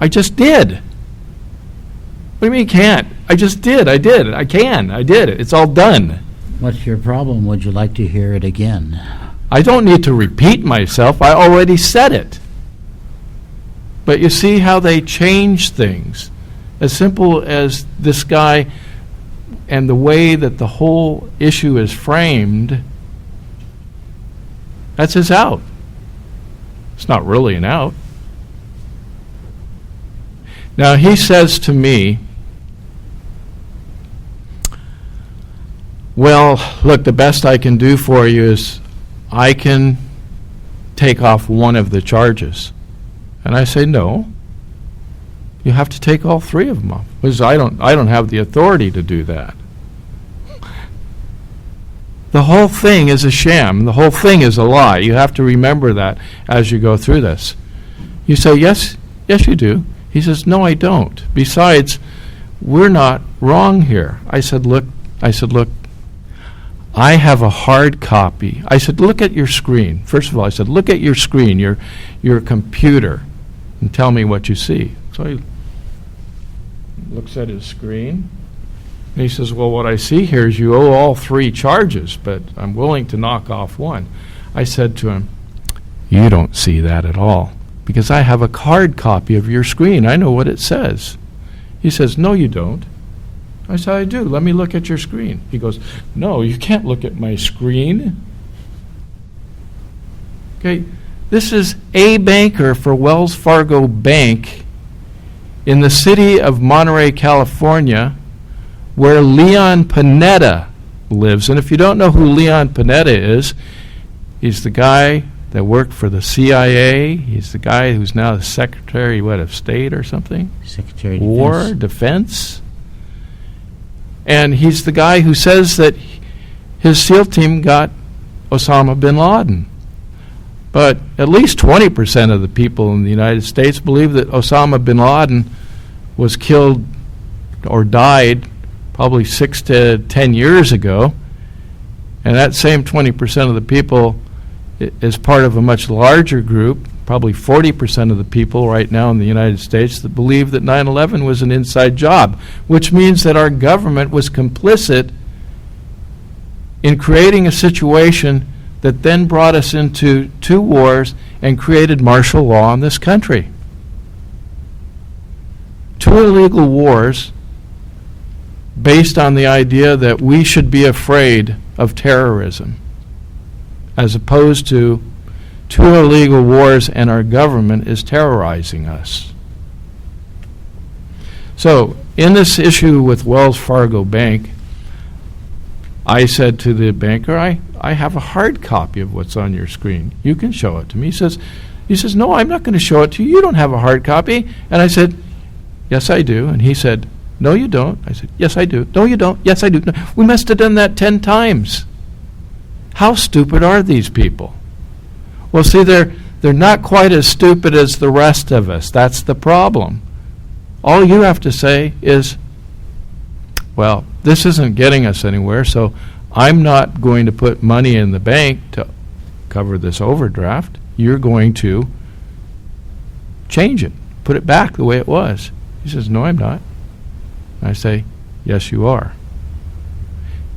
I just did. What do you mean can't? I just did. I did. I can. I did it. It's all done. What's your problem? Would you like to hear it again? I don't need to repeat myself. I already said it. But you see how they change things. As simple as this guy and the way that the whole issue is framed, that's his out. It's not really an out. Now he says to me, well, look, the best I can do for you is I can take off one of the charges. And I say, no. You have to take all 3 of them off, because I don't have the authority to do that. The whole thing is a sham. The whole thing is a lie. You have to remember that as you go through this. You say, yes, you do. He says, no, I don't. Besides, we're not wrong here. I said, look, I have a hard copy. I said, look at your screen. First of all, I said, look at your screen, your computer, and tell me what you see. So he looks at his screen, and he says, well, what I see here is you owe all 3 charges, but I'm willing to knock off one. I said to him, you don't see that at all, because I have a hard copy of your screen. I know what it says. He says, no, you don't. I said, I do. Let me look at your screen. He goes, no, you can't look at my screen. Okay, this is a banker for Wells Fargo Bank in the city of Monterey, California, where Leon Panetta lives. And if you don't know who Leon Panetta is, he's the guy that worked for the CIA. He's the guy who's now the Secretary, of State or something? Secretary of War, Defense. And he's the guy who says that his SEAL team got Osama bin Laden. But at least 20% of the people in the United States believe that Osama bin Laden was killed or died probably 6 to 10 years ago. And that same 20% of the people is part of a much larger group, probably 40% of the people right now in the United States, that believe that 9/11 was an inside job, which means that our government was complicit in creating a situation that then brought us into 2 wars and created martial law in this country. 2 illegal wars based on the idea that we should be afraid of terrorism, as opposed to 2 illegal wars and our government is terrorizing us. So, in this issue with Wells Fargo Bank, I said to the banker, I have a hard copy of what's on your screen. You can show it to me. He says, no, I'm not going to show it to you. You don't have a hard copy. And I said, yes, I do. And he said, no, you don't. I said, yes, I do. No, you don't. Yes, I do. No. We must have done that 10 times. How stupid are these people? Well, see, they're not quite as stupid as the rest of us. That's the problem. All you have to say is, well, this isn't getting us anywhere, so I'm not going to put money in the bank to cover this overdraft. You're going to change it. put it back the way it was. He says, no, I'm not. I say, yes, you are.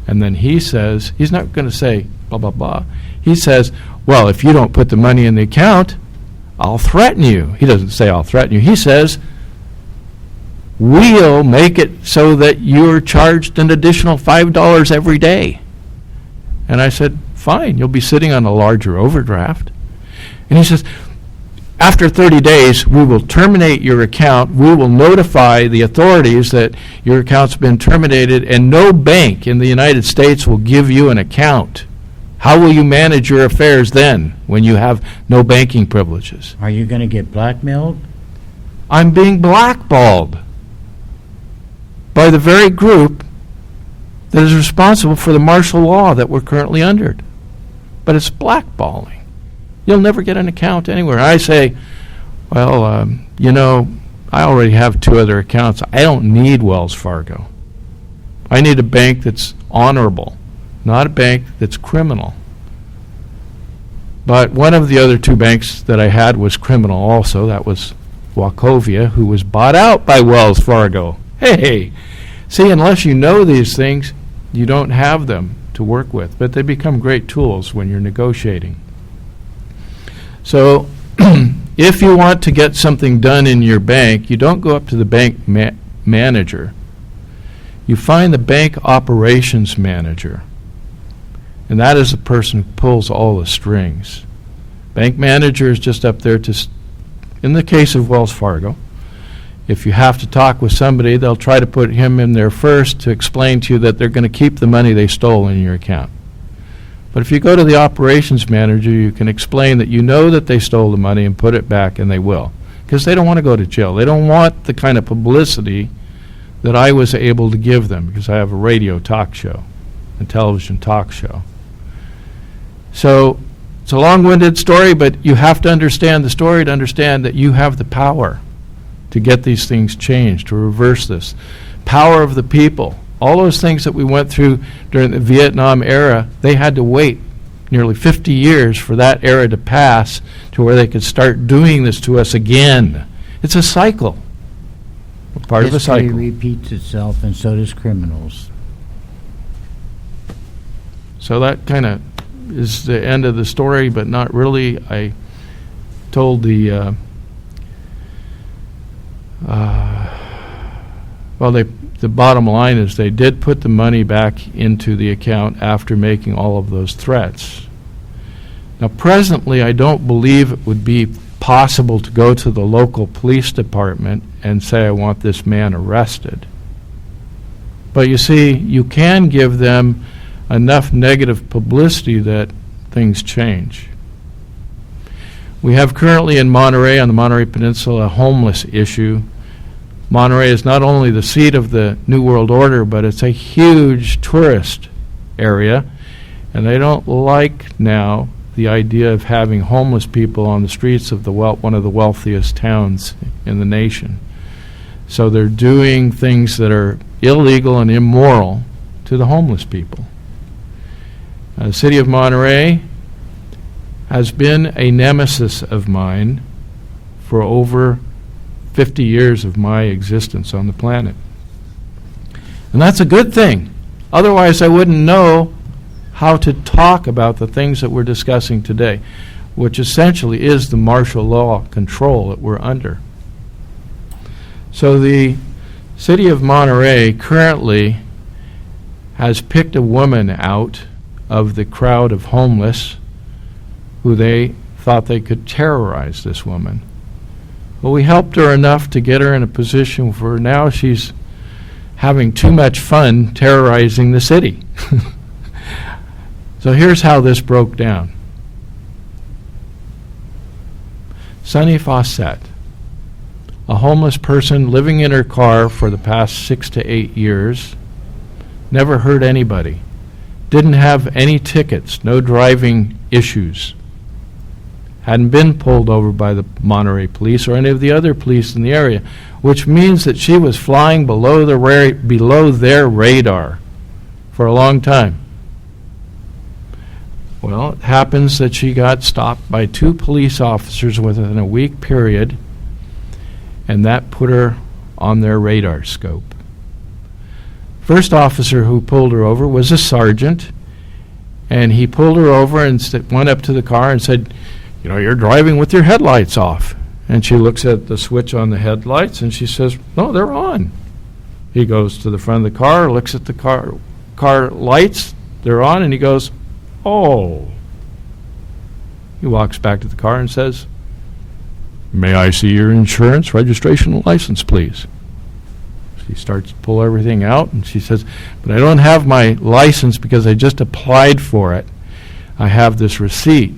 And then he says, he's not going to say blah, blah, blah. He says, well, if you don't put the money in the account, I'll threaten you. He doesn't say I'll threaten you. He says, we'll make it so that you're charged an additional $5 every day. And I said, fine, you'll be sitting on a larger overdraft. And he says, after 30 days, we will terminate your account. We will notify the authorities that your account's been terminated, and no bank in the United States will give you an account. How will you manage your affairs then when you have no banking privileges? Are you going to get blackmailed? I'm being blackballed by the very group that is responsible for the martial law that we're currently under. But it's blackballing. You'll never get an account anywhere. I say, well, I already have 2 other accounts. I don't need Wells Fargo. I need a bank that's honorable, not a bank that's criminal. But one of the other 2 banks that I had was criminal also. That was Wachovia, who was bought out by Wells Fargo. Hey, see, unless you know these things, you don't have them to work with. But they become great tools when you're negotiating. So if you want to get something done in your bank, you don't go up to the bank manager. You find the bank operations manager. And that is the person who pulls all the strings. Bank manager is just up there to, in the case of Wells Fargo, if you have to talk with somebody, they'll try to put him in there first to explain to you that they're going to keep the money they stole in your account. But if you go to the operations manager, you can explain that you know that they stole the money and put it back, and they will. Because they don't want to go to jail. They don't want the kind of publicity that I was able to give them, because I have a radio talk show, a television talk show. So it's a long-winded story, but you have to understand the story to understand that you have the power to get these things changed, to reverse this. Power of the people. All those things that we went through during the Vietnam era, they had to wait nearly 50 years for that era to pass to where they could start doing this to us again. It's a cycle. We're part of a cycle. History repeats itself, and so does criminals. So that kind of is the end of the story, but not really. I told the the bottom line is they did put the money back into the account after making all of those threats. Now, presently, I don't believe it would be possible to go to the local police department and say, I want this man arrested. But you see, you can give them enough negative publicity that things change. We have currently in Monterey, on the Monterey Peninsula, a homeless issue. Monterey is not only the seat of the New World Order, but it's a huge tourist area, and they don't like now the idea of having homeless people on the streets of one of the wealthiest towns in the nation. So they're doing things that are illegal and immoral to the homeless people. The city of Monterey has been a nemesis of mine for over 50 years of my existence on the planet. And that's a good thing. Otherwise, I wouldn't know how to talk about the things that we're discussing today, which essentially is the martial law control that we're under. So the city of Monterey currently has picked a woman out of the crowd of homeless who they thought they could terrorize this woman. Well, we helped her enough to get her in a position where now she's having too much fun terrorizing the city. So here's how this broke down. Sunny Fawcett, a homeless person living in her car for the past 6 to 8 years, never hurt anybody, didn't have any tickets, no driving issues, hadn't been pulled over by the Monterey police or any of the other police in the area, which means that she was flying below their radar for a long time. Well, it happens that she got stopped by 2 police officers within a week period, and that put her on their radar scope. First officer who pulled her over was a sergeant, and he pulled her over and went up to the car and said, "You know, you're driving with your headlights off." And she looks at the switch on the headlights, and she says, "No, they're on." He goes to the front of the car, looks at the car lights, they're on, and he goes, "Oh." He walks back to the car and says, "May I see your insurance, registration, and license, please?" She starts to pull everything out, and she says, "But I don't have my license because I just applied for it. I have this receipt."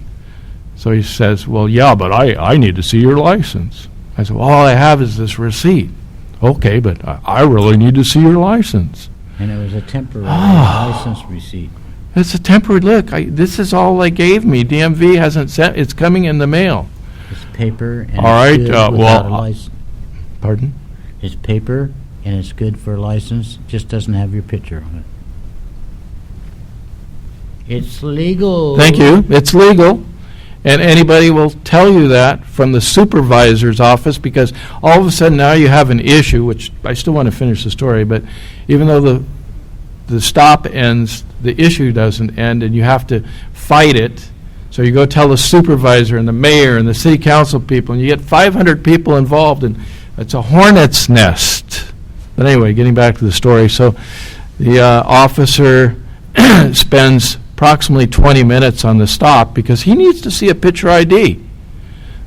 So he says, "Well, yeah, but I need to see your license." I said, "Well, all I have is this receipt." "Okay, but I really need to see your license." And it was a temporary license receipt. It's a temporary look. This is all they gave me. DMV hasn't sent. It's coming in the mail. It's paper and All right, it's good well, without a license. Pardon? It's paper and it's good for a license, just doesn't have your picture on it. It's legal. Thank you. It's legal. And anybody will tell you that from the supervisor's office, because all of a sudden now you have an issue, which I still want to finish the story, but even though the stop ends, the issue doesn't end, and you have to fight it. So you go tell the supervisor and the mayor and the city council people, and you get 500 people involved, and it's a hornet's nest. But anyway, getting back to the story. So the officer spends approximately 20 minutes on the stop because he needs to see a picture ID.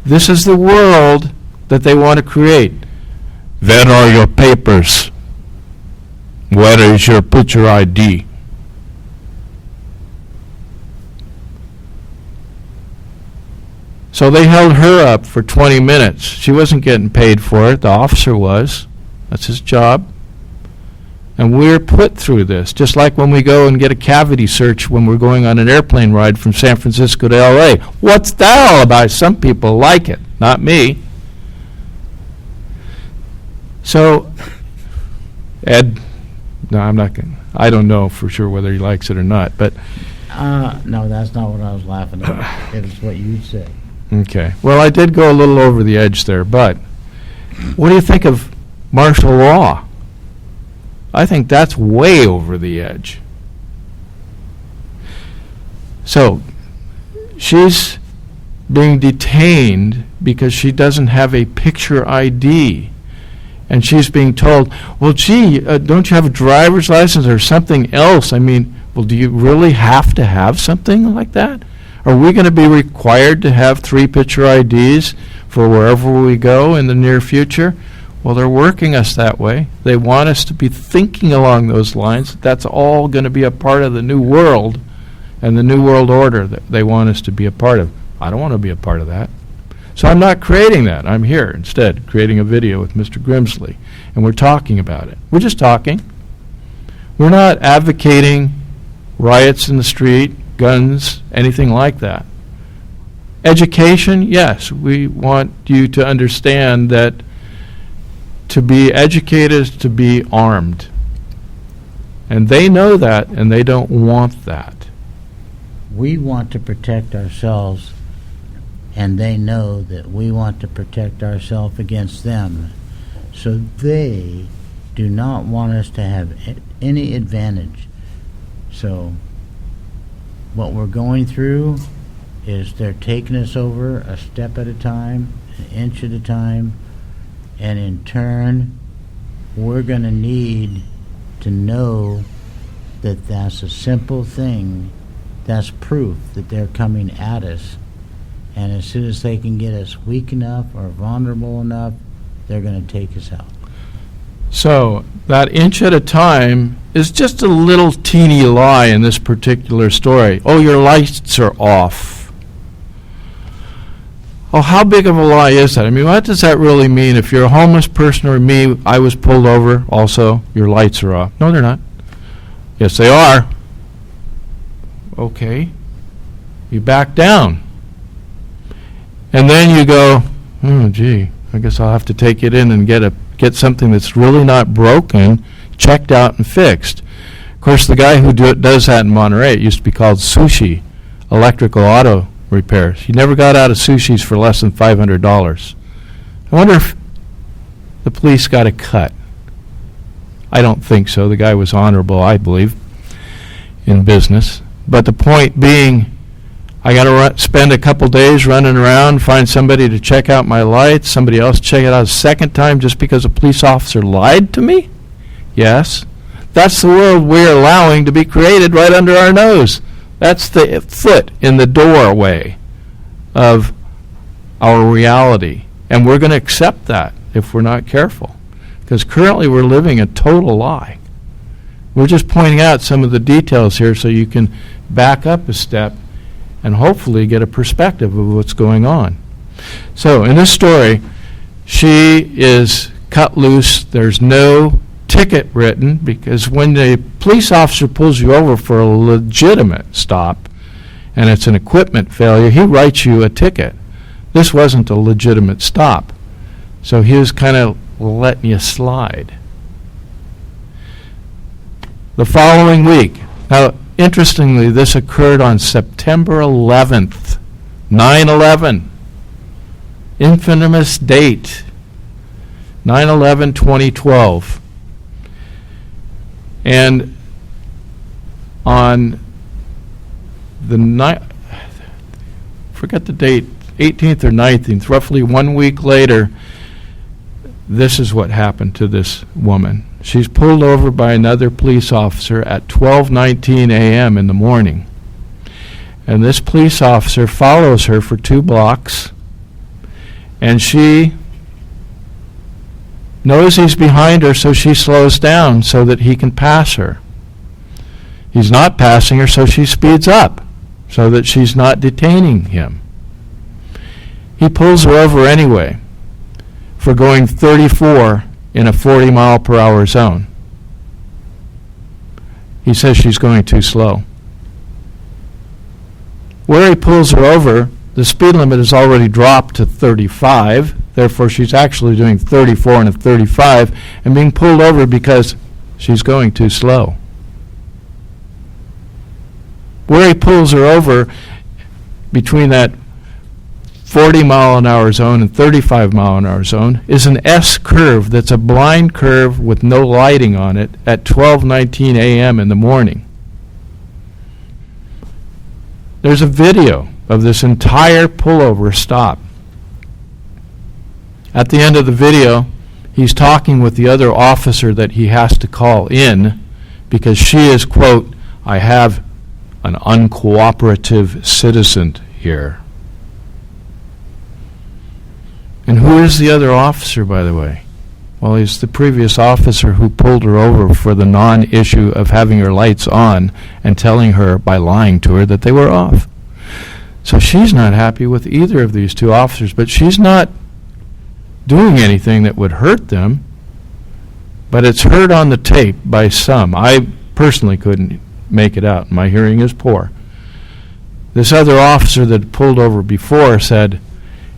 This is the world that they want to create. Where are your papers? Where is your picture ID? So they held her up for 20 minutes. She wasn't getting paid for it. The officer was. That's his job. And we're put through this, just like when we go and get a cavity search when we're going on an airplane ride from San Francisco to L.A. What's that all about? Some people like it, not me. So, Ed, no, I'm not going to. I don't know for sure whether he likes it or not, but. No, that's not what I was laughing at. It was what you said. Okay. Well, I did go a little over the edge there, but what do you think of martial law? I think that's way over the edge. So, she's being detained because she doesn't have a picture ID. And she's being told, well, gee, don't you have a driver's license or something else? I mean, well, do you really have to have something like that? Are we going to be required to have 3 picture IDs for wherever we go in the near future? Well, they're working us that way. They want us to be thinking along those lines. That's all going to be a part of the new world and the new world order that they want us to be a part of. I don't want to be a part of that. So I'm not creating that. I'm here instead, creating a video with Mr. Grimsley, and we're talking about it. We're just talking. We're not advocating riots in the street, guns, anything like that. Education, yes, we want you to understand that to be educated is to be armed. And they know that, and they don't want that. We want to protect ourselves, and they know that we want to protect ourselves against them. So they do not want us to have any advantage. So what we're going through is they're taking us over a step at a time, an inch at a time, and in turn, we're going to need to know that that's a simple thing. That's proof that they're coming at us. And as soon as they can get us weak enough or vulnerable enough, they're going to take us out. So that inch at a time is just a little teeny lie in this particular story. Oh, your lights are off. Oh, how big of a lie is that? I mean, what does that really mean? If you're a homeless person or me, I was pulled over also, your lights are off. No, they're not. Yes, they are. Okay. You back down. And then you go, oh, gee, I guess I'll have to take it in and get something that's really not broken, checked out and fixed. Of course, the guy who does that in Monterey, it used to be called Sushi, Electrical Auto Repairs. You never got out of Sushi's for less than $500. I wonder if the police got a cut. I don't think so. The guy was honorable, I believe, in business. But the point being, I got to spend a couple days running around, find somebody to check out my lights, somebody else check it out a second time just because a police officer lied to me? Yes. That's the world we're allowing to be created right under our nose. That's the foot in the doorway of our reality. And we're going to accept that if we're not careful. Because currently we're living a total lie. We're just pointing out some of the details here so you can back up a step and hopefully get a perspective of what's going on. So in this story, she is cut loose. There's no ticket written, because when the police officer pulls you over for a legitimate stop and it's an equipment failure, he writes you a ticket. This wasn't a legitimate stop. So he was kind of letting you slide. The following week, now interestingly, this occurred on September 11th, 9/11, infamous date, 9/11/2012. And on the forget the date, 18th or 19th, roughly 1 week later, this is what happened to this woman. She's pulled over by another police officer at 12:19 a.m. in the morning. And this police officer follows her for 2 blocks, and she knows he's behind her, so she slows down so that he can pass her. He's not passing her, so she speeds up so that she's not detaining him. He pulls her over anyway for going 34 in a 40-mile-per-hour zone. He says she's going too slow. Where he pulls her over, the speed limit is already dropped to 35. Therefore, she's actually doing 34 and a 35 and being pulled over because she's going too slow. Where he pulls her over between that 40-mile-an-hour zone and 35-mile-an-hour zone is an S curve that's a blind curve with no lighting on it at 12:19 a.m. in the morning. There's a video of this entire pullover stop. At the end of the video, he's talking with the other officer that he has to call in because she is, quote, "I have an uncooperative citizen here." And who is the other officer, by the way? Well, he's the previous officer who pulled her over for the non-issue of having her lights on and telling her by lying to her that they were off. So she's not happy with either of these two officers, but she's not doing anything that would hurt them, but it's heard on the tape by some. I personally couldn't make it out. My hearing is poor. This other officer that pulled over before said,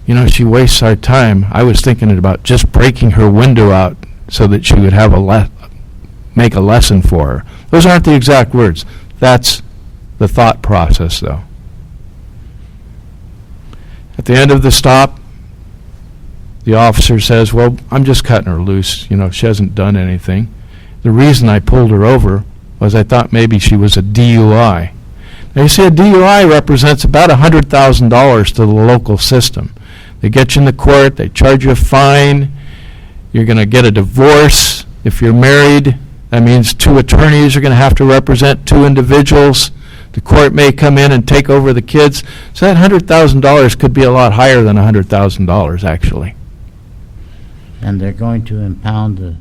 "You know, she wastes our time. I was thinking about just breaking her window out so that she would have make a lesson for her." Those aren't the exact words. That's the thought process, though. At the end of the stop, the officer says, "Well, I'm just cutting her loose. You know, she hasn't done anything. The reason I pulled her over was I thought maybe she was a DUI." Now, you see, a DUI represents about $100,000 to the local system. They get you in the court, they charge you a fine, you're going to get a divorce. If you're married, that means 2 attorneys are going to have to represent 2 individuals. The court may come in and take over the kids. So that $100,000 could be a lot higher than $100,000, actually. And they're going to impound the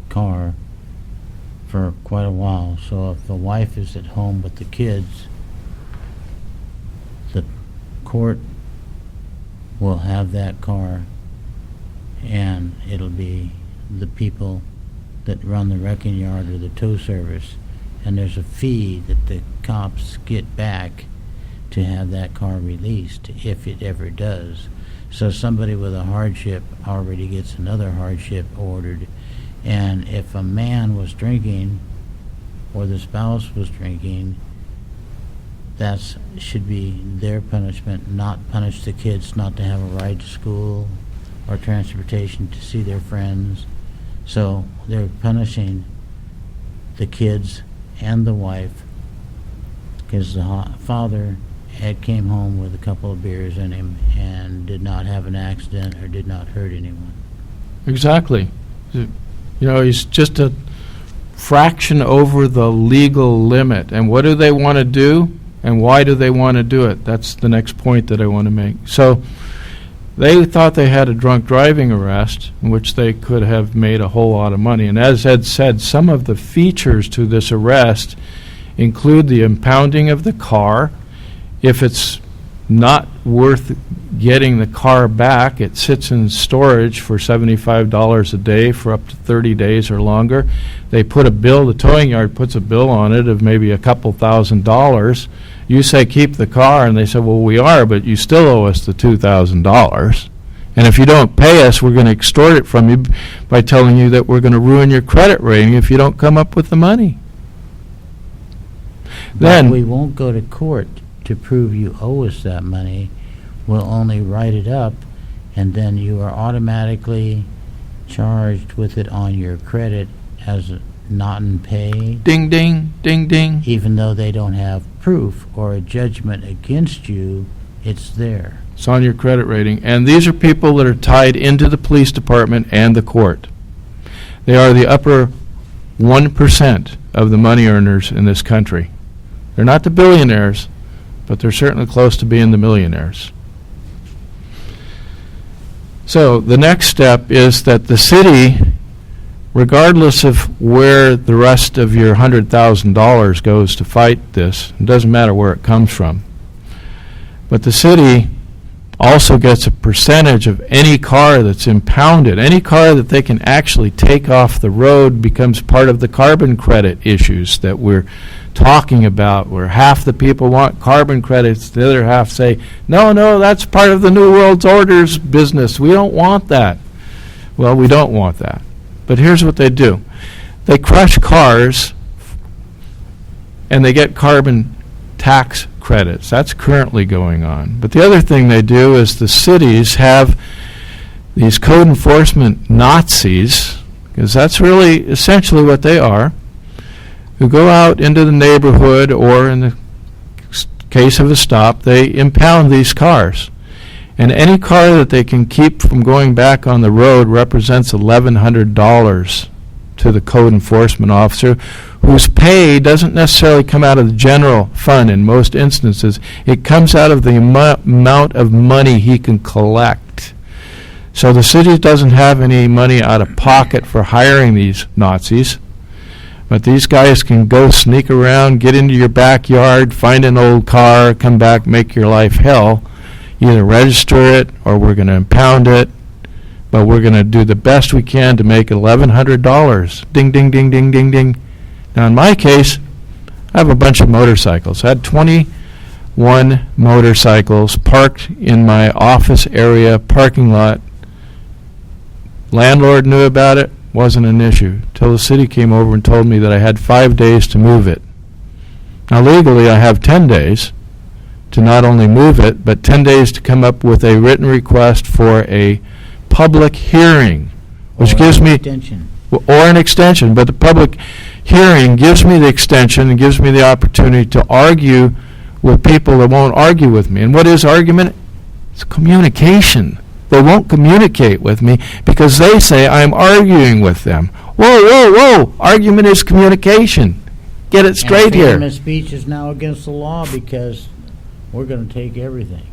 car for quite a while. So if the wife is at home with the kids, the court will have that car, and it'll be the people that run the wrecking yard or the tow service, and there's a fee that the cops get back to have that car released, if it ever does. So somebody with a hardship already gets another hardship ordered, and if a man was drinking or the spouse was drinking, that should be their punishment, not punish the kids not to have a ride to school or transportation to see their friends So they're punishing the kids and the wife because the father came home with a couple of beers in him and did not have an accident or did not hurt anyone. Exactly. You know, he's just a fraction over the legal limit. And what do they want to do? And why do they want to do it? That's the next point that I want to make. So they thought they had a drunk driving arrest in which they could have made a whole lot of money. And as Ed said, some of the features to this arrest include the impounding of the car. If it's not worth getting the car back, it sits in storage for $75 a day for up to 30 days or longer. They put a bill, the towing yard puts a bill on it of maybe a couple $1,000s. You say keep the car, and they say, well, we are, but you still owe us the $2,000. And if you don't pay us, we're going to extort it from you by telling you that we're going to ruin your credit rating if you don't come up with the money. Then we won't go to court to prove you owe us that money. We'll only write it up, and then you are automatically charged with it on your credit as not in pay. Ding, ding, ding, ding. Even though they don't have proof or a judgment against you, it's there. It's on your credit rating. And these are people that are tied into the police department and the court. They are the upper 1% of the money earners in this country. They're not the billionaires, but they're certainly close to being the millionaires. So the next step is that the city, regardless of where the rest of your $100,000 goes to fight this, it doesn't matter where it comes from, but the city also gets a percentage of any car that's impounded. Any car that they can actually take off the road becomes part of the carbon credit issues that we're talking about, where half the people want carbon credits, the other half say, no, that's part of the New World Order's business. We don't want that. Well, we don't want that. But here's what they do. They crush cars and they get carbon tax credits. That's currently going on. But the other thing they do is the cities have these code enforcement Nazis, because that's really essentially what they are, who go out into the neighborhood, or in the case of a stop, they impound these cars. And any car that they can keep from going back on the road represents $1,100 to the code enforcement officer, whose pay doesn't necessarily come out of the general fund in most instances. It comes out of the amount of money he can collect. So the city doesn't have any money out of pocket for hiring these Nazis. But these guys can go sneak around, get into your backyard, find an old car, come back, make your life hell. Either register it or we're going to impound it, but we're going to do the best we can to make $1,100. Ding, ding, ding, ding, ding, ding. Now, in my case, I have a bunch of motorcycles. I had 21 motorcycles parked in my office area parking lot. Landlord knew about it. Wasn't an issue till the city came over and told me that I had 5 days to move it. Now legally I have 10 days to not only move it, but 10 days to come up with a written request for a public hearing, which gives me extension. Or an extension, but the public hearing gives me the extension and gives me the opportunity to argue with people that won't argue with me. And what is argument? It's communication. They won't communicate with me because they say I'm arguing with them. Whoa. Argument is communication. Get it straight here. Freedom of speech is now against the law because we're going to take everything.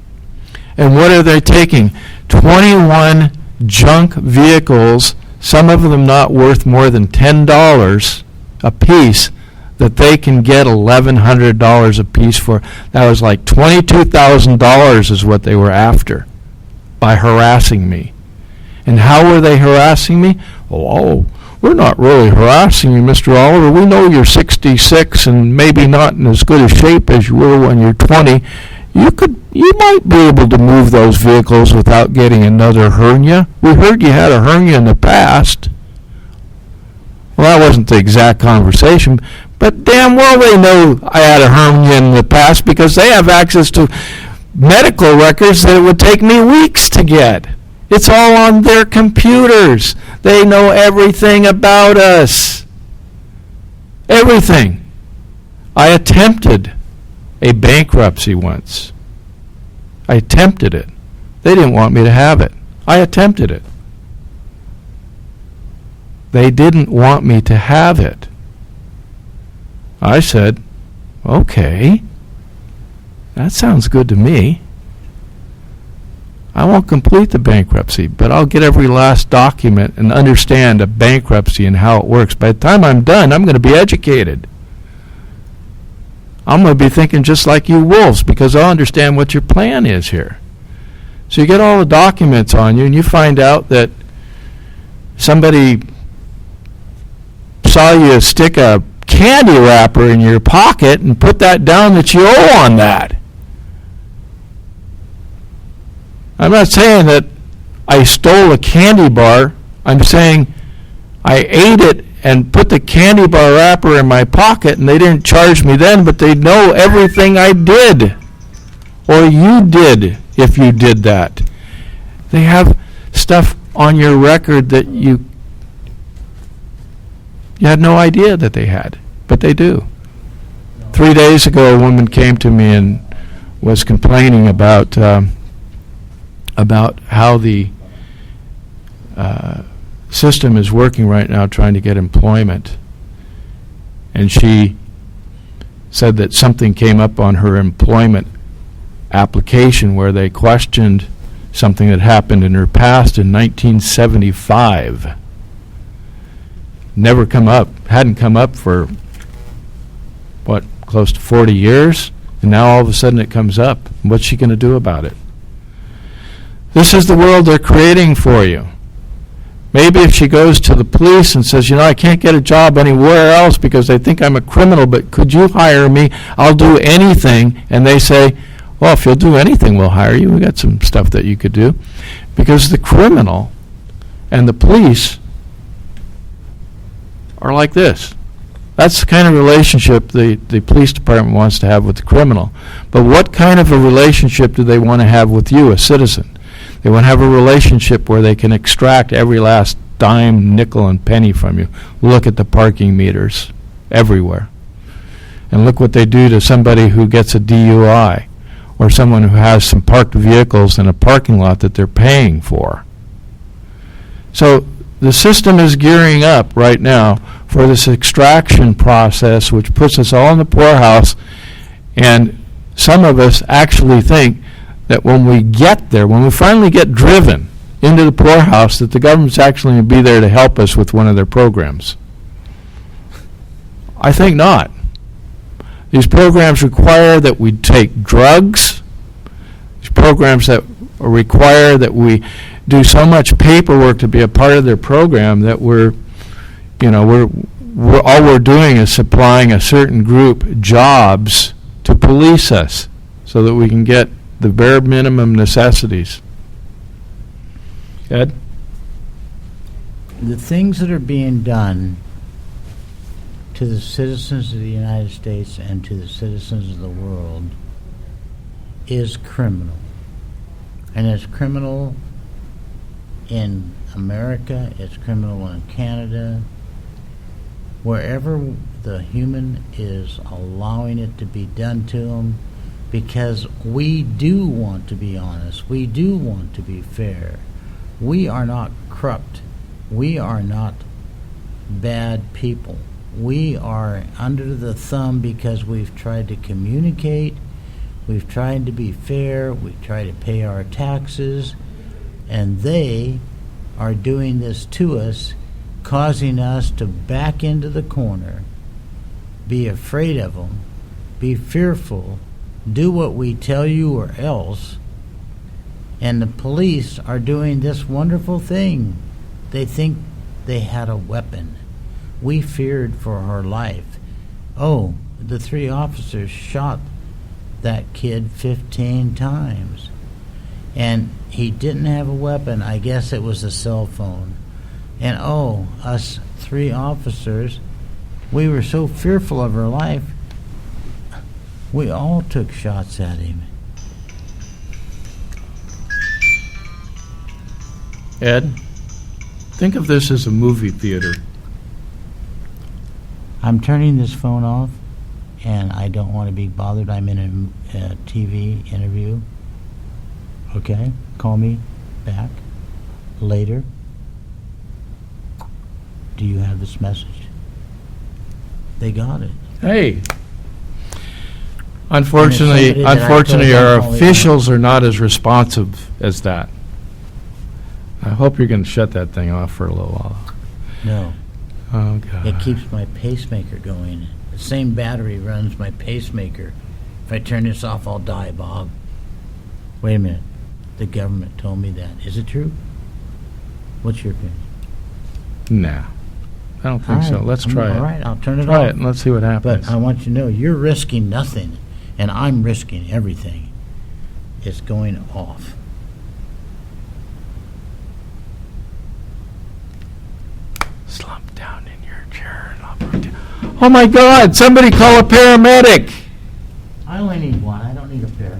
And what are they taking? 21 junk vehicles, some of them not worth more than $10 a piece, that they can get $1,100 a piece for. That was like $22,000 is what they were after by harassing me. And how were they harassing me? Oh, we're not really harassing you, Mr. Oliver. We know you're 66 and maybe not in as good a shape as you were when you're 20. You might be able to move those vehicles without getting another hernia. We heard you had a hernia in the past. Well, that wasn't the exact conversation, but damn well they know I had a hernia in the past because they have access to medical records that it would take me weeks to get. It's all on their computers. They know everything about us. Everything. I attempted a bankruptcy once. I attempted it. They didn't want me to have it. I attempted it. They didn't want me to have it. I said, okay, that sounds good to me. I won't complete the bankruptcy, but I'll get every last document and understand a bankruptcy and how it works. By the time I'm done, I'm going to be educated. I'm going to be thinking just like you wolves, because I'll understand what your plan is here. So you get all the documents on you, and you find out that somebody saw you stick a candy wrapper in your pocket and put that down that you owe on that. I'm not saying that I stole a candy bar. I'm saying I ate it and put the candy bar wrapper in my pocket, and they didn't charge me then, but they know everything I did, or you did if you did that. They have stuff on your record that you had no idea that they had, but they do. 3 days ago, a woman came to me and was complaining about how the system is working right now trying to get employment. And she said that something came up on her employment application where they questioned something that happened in her past in 1975. Hadn't come up for, close to 40 years? And now all of a sudden it comes up. What's she going to do about it? This is the world they're creating for you. Maybe if she goes to the police and says, I can't get a job anywhere else because they think I'm a criminal, but could you hire me? I'll do anything. And they say, well, if you'll do anything, we'll hire you. We got some stuff that you could do. Because the criminal and the police are like this. That's the kind of relationship the police department wants to have with the criminal. But what kind of a relationship do they want to have with you, a citizen? They want to have a relationship where they can extract every last dime, nickel, and penny from you. Look at the parking meters everywhere. And look what they do to somebody who gets a DUI or someone who has some parked vehicles in a parking lot that they're paying for. So the system is gearing up right now for this extraction process, which puts us all in the poorhouse, and some of us actually think that when we get there, when we finally get driven into the poorhouse, that the government's actually going to be there to help us with one of their programs. I think not. These programs require that we take drugs. These programs that require that we do so much paperwork to be a part of their program that we're all we're doing is supplying a certain group jobs to police us so that we can get the bare minimum necessities. Ed? The things that are being done to the citizens of the United States and to the citizens of the world is criminal. And it's criminal in America, it's criminal in Canada, wherever the human is allowing it to be done to them, because we do want to be honest, we do want to be fair. We are not corrupt. We are not bad people. We are under the thumb because we've tried to communicate, we've tried to be fair, we try to pay our taxes, and they are doing this to us, causing us to back into the corner, be afraid of them, be fearful, do what we tell you or else. And the police are doing this wonderful thing. They think they had a weapon. We feared for our life. Oh, the 3 officers shot that kid 15 times. And he didn't have a weapon. I guess it was a cell phone. And oh, us 3 officers, we were so fearful of our life, we all took shots at him. Ed, think of this as a movie theater. I'm turning this phone off, and I don't want to be bothered. I'm in a TV interview. Okay? Call me back later. Do you have this message? They got it. Hey. Unfortunately, somebody that I unfortunately, told our them all officials are not as responsive as that. I hope you're going to shut that thing off for a little while. No. Oh, God. It keeps my pacemaker going. The same battery runs my pacemaker. If I turn this off, I'll die, Bob. Wait a minute. The government told me that. Is it true? What's your opinion? Nah. I don't think so. All right, Let's try it. All right, I'll turn it Try off. it and let's see what happens. But I want you to know, you're risking nothing, and I'm risking everything. It's going off. Slump down in your chair. And I'll put you- Oh, my God. Somebody call a paramedic. I only need one. I don't need a pair.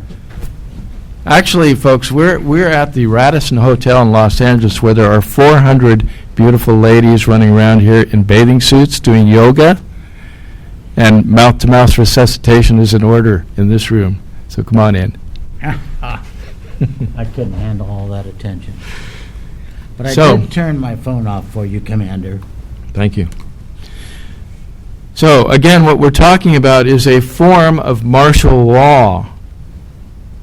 Actually, folks, we're at the Radisson Hotel in Los Angeles where there are 400 beautiful ladies running around here in bathing suits doing yoga, and mouth-to-mouth resuscitation is in order in this room. So come on in. I couldn't handle all that attention. But I So- did turn my phone off for you, Commander. Thank you. So, again, what we're talking about is a form of martial law.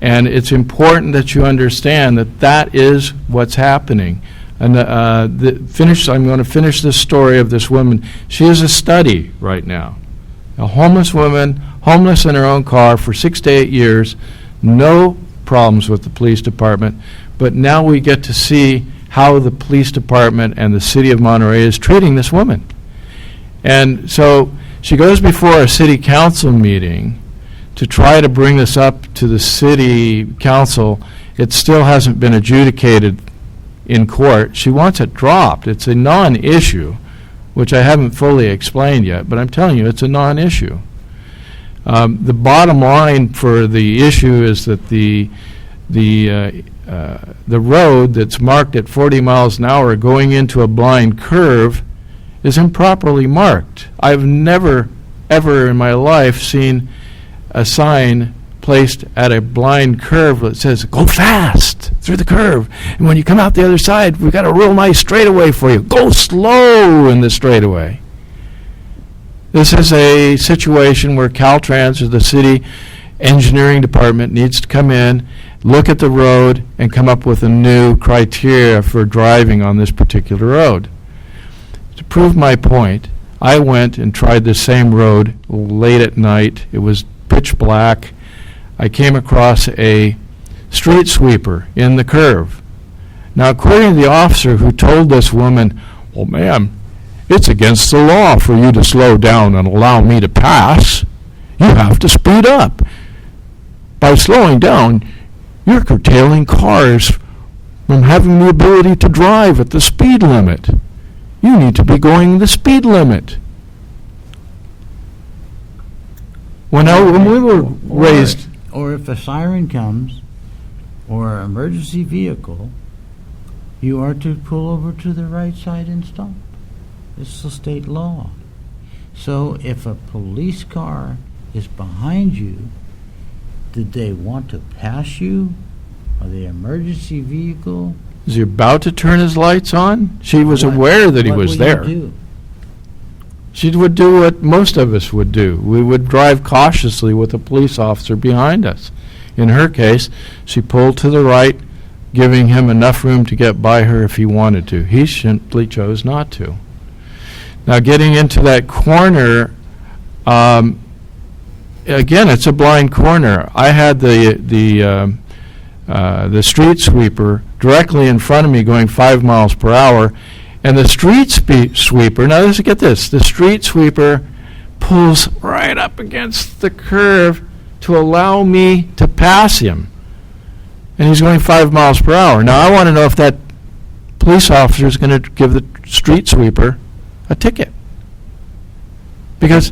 And it's important that you understand that that is what's happening. And I'm going to finish this story of this woman. She is a study right now. A homeless woman, homeless in her own car for 6 to 8 years, no problems with the police department. But now we get to see how the police department and the city of Monterey is treating this woman. And so she goes before a city council meeting to try to bring this up to the city council. It still hasn't been adjudicated in court. She wants it dropped. It's a non-issue, which I haven't fully explained yet, but I'm telling you, it's a non-issue. The bottom line for the issue is that the road that's marked at 40 miles an hour going into a blind curve is improperly marked. I've never, ever in my life seen a sign placed at a blind curve that says, go fast through the curve. And when you come out the other side, we've got a real nice straightaway for you. Go slow in the straightaway. This is a situation where Caltrans, or the city engineering department, needs to come in, look at the road, and come up with a new criteria for driving on this particular road. To prove my point, I went and tried the same road late at night. It was pitch black. I came across a street sweeper in the curve. Now, according to the officer who told this woman, well, ma'am, it's against the law for you to slow down and allow me to pass. You have to speed up. By slowing down, you're curtailing cars from having the ability to drive at the speed limit. You need to be going the speed limit. When we were raised... Or if a siren comes, or an emergency vehicle, you are to pull over to the right side and stop. It's the state law. So if a police car is behind you, did they want to pass you? Are they emergency vehicle? Is he about to turn his lights on? She was aware that he was there. What will you do? She would do what most of us would do. We would drive cautiously with a police officer behind us. In her case, she pulled to the right, giving him enough room to get by her if he wanted to. He simply chose not to. Now, getting into that corner, again, it's a blind corner. I had the street sweeper directly in front of me going 5 miles per hour, and the street sweeper, now get this, the street sweeper pulls right up against the curve to allow me to pass him. And he's going 5 miles per hour. Now, I want to know if that police officer is going to give the street sweeper a ticket. Because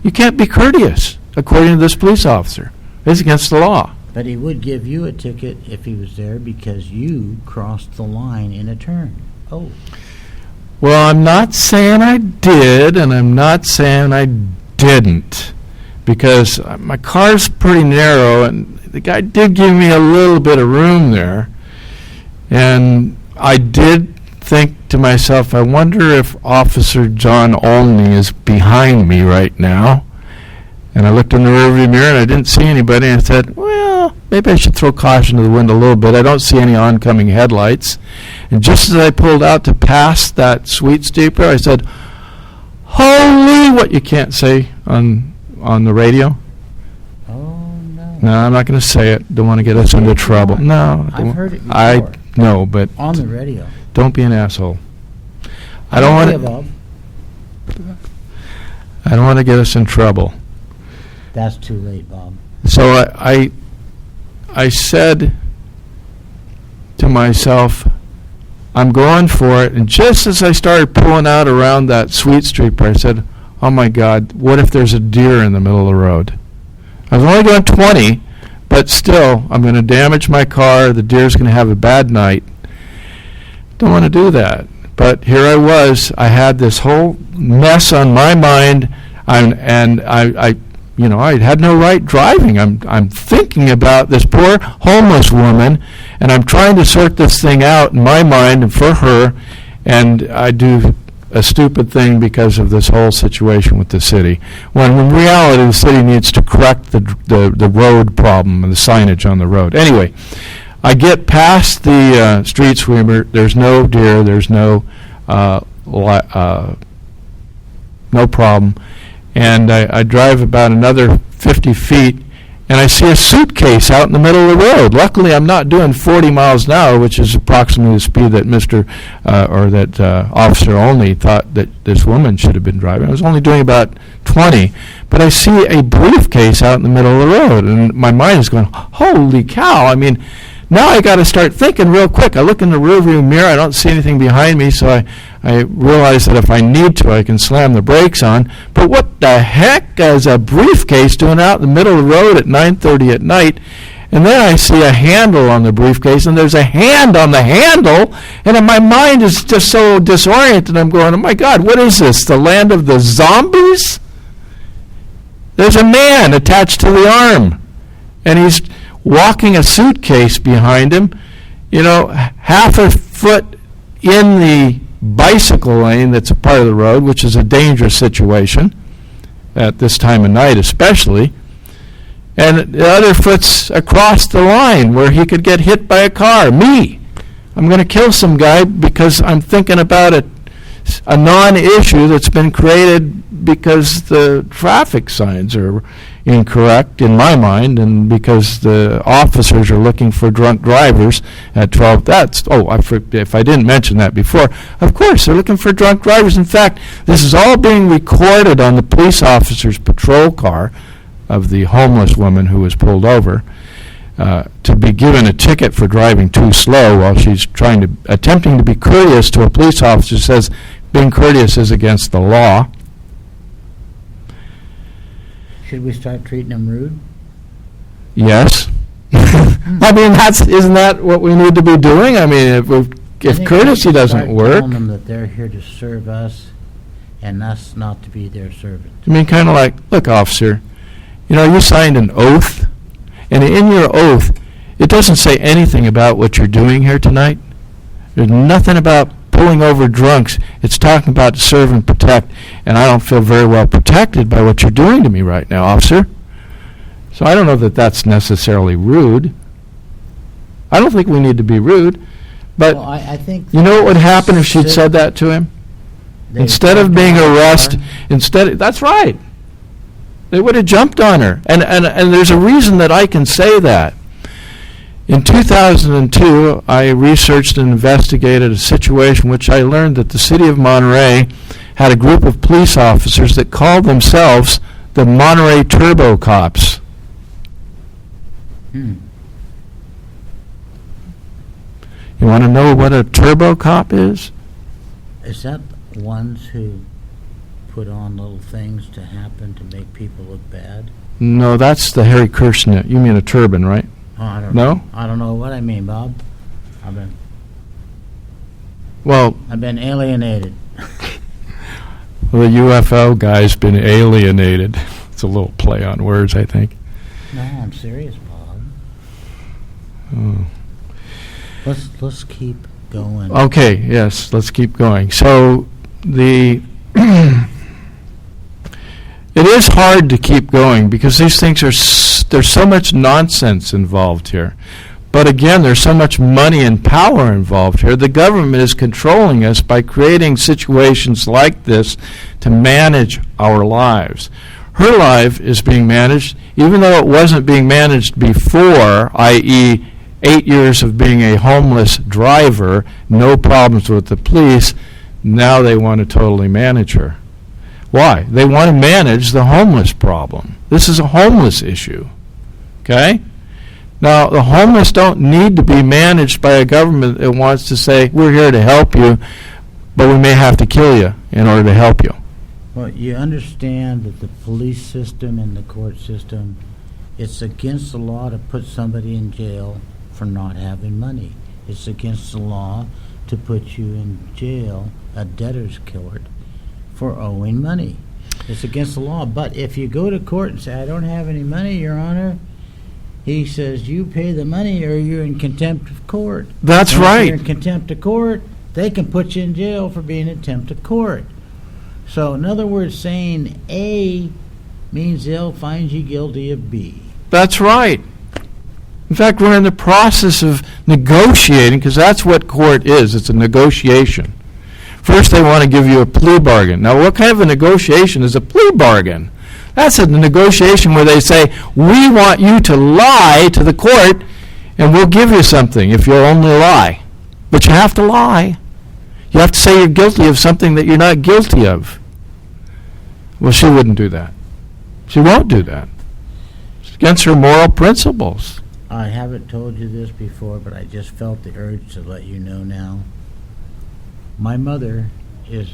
you can't be courteous, according to this police officer. It's against the law. But he would give you a ticket if he was there because you crossed the line in a turn. Oh. Well, I'm not saying I did, and I'm not saying I didn't, because my car's pretty narrow, and the guy did give me a little bit of room there. And I did think to myself, I wonder if Officer John Olney is behind me right now. And I looked in the rearview mirror and I didn't see anybody. And I said, well, maybe I should throw caution to the wind a little bit. I don't see any oncoming headlights. And just as I pulled out to pass that sweet steeper, I said, holy, what you can't say on the radio. Oh, no. No, I'm not going to say it. Don't want to get us into trouble. No. I've heard it before. I know, but on the radio. don't be an asshole. I don't want to get us in trouble. That's too late, Bob. So I said to myself, I'm going for it. And just as I started pulling out around that sweet street, I said, oh my God, what if there's a deer in the middle of the road? I was only going 20, but still, I'm going to damage my car. The deer's going to have a bad night. Don't want to do that. But here I was. I had this whole mess on my mind, and I had no right driving. I'm thinking about this poor homeless woman, and I'm trying to sort this thing out in my mind and for her, and I do a stupid thing because of this whole situation with the city, when in reality the city needs to correct the road problem and the signage on the road. Anyway, I get past the street sweeper. There's no deer. There's no problem. And I drive about another 50 feet, and I see a suitcase out in the middle of the road. Luckily, I'm not doing 40 miles an hour, which is approximately the speed that Officer Olney thought that this woman should have been driving. I was only doing about 20, but I see a briefcase out in the middle of the road, and my mind is going, holy cow, I mean, now I got to start thinking real quick. I look in the rearview mirror. I don't see anything behind me, so I realize that if I need to, I can slam the brakes on. But what the heck is a briefcase doing out in the middle of the road at 9:30 at night? And then I see a handle on the briefcase, and there's a hand on the handle, and my mind is just so disoriented. I'm going, oh, my God, what is this, the land of the zombies? There's a man attached to the arm, and he's walking a suitcase behind him, half a foot in the bicycle lane that's a part of the road, which is a dangerous situation at this time of night especially, and the other foot's across the line where he could get hit by a car. Me. I'm going to kill some guy because I'm thinking about a non-issue that's been created because the traffic signs are incorrect in my mind, and because the officers are looking for drunk drivers at 12. If I didn't mention that before, of course they're looking for drunk drivers. In fact, this is all being recorded on the police officer's patrol car of the homeless woman who was pulled over to be given a ticket for driving too slow while she's attempting to be courteous to a police officer. Says being courteous is against the law. Should we start treating them rude? Yes. I mean, isn't that what we need to be doing? I mean, if courtesy doesn't work. Telling them that they're here to serve us, and us not to be their servants. I mean, kind of like, look, officer, you signed an oath, and in your oath, it doesn't say anything about what you're doing here tonight. There's nothing about pulling over drunks. It's talking about serve and protect, and I don't feel very well protected by what you're doing to me right now, officer. So I don't know that that's necessarily rude. I don't think we need to be rude, but well, I think you know what would happen if she'd said that to him? Instead of being arrested, that's right. They would have jumped on her, and there's a reason that I can say that. In 2002, I researched and investigated a situation which I learned that the city of Monterey had a group of police officers that called themselves the Monterey Turbo Cops. You want to know what a turbo cop is? Is that ones who put on little things to happen to make people look bad? No, that's the Harry Kirshner. You mean a turban, right? No? I don't know what I mean, Bob. Well, I've been alienated. the UFO guy's been alienated. It's a little play on words, I think. No, I'm serious, Bob. Oh. Let's keep going. Okay, yes, let's keep going. So it is hard to keep going because these things there's so much nonsense involved here. But again, there's so much money and power involved here. The government is controlling us by creating situations like this to manage our lives. Her life is being managed, even though it wasn't being managed before, i.e., 8 years of being a homeless driver, no problems with the police. Now they want to totally manage her. Why? They want to manage the homeless problem. This is a homeless issue. Okay? Now, the homeless don't need to be managed by a government that wants to say, we're here to help you, but we may have to kill you in order to help you. Well, you understand that the police system and the court system, it's against the law to put somebody in jail for not having money. It's against the law to put you in jail, a debtor's court, for owing money. It's against the law. But if you go to court and say, I don't have any money, Your Honor, he says, you pay the money or you're in contempt of court. That's And right. If you're in contempt of court, they can put you in jail for being in contempt of court. So, in other words, saying A means they'll find you guilty of B. That's right. In fact, we're in the process of negotiating, because that's what court is. It's a negotiation. First, they want to give you a plea bargain. Now, what kind of a negotiation is a plea bargain? That's a negotiation where they say, we want you to lie to the court, and we'll give you something if you'll only lie. But you have to lie. You have to say you're guilty of something that you're not guilty of. Well, she wouldn't do that. She won't do that. It's against her moral principles. I haven't told you this before, but I just felt the urge to let you know now. My mother is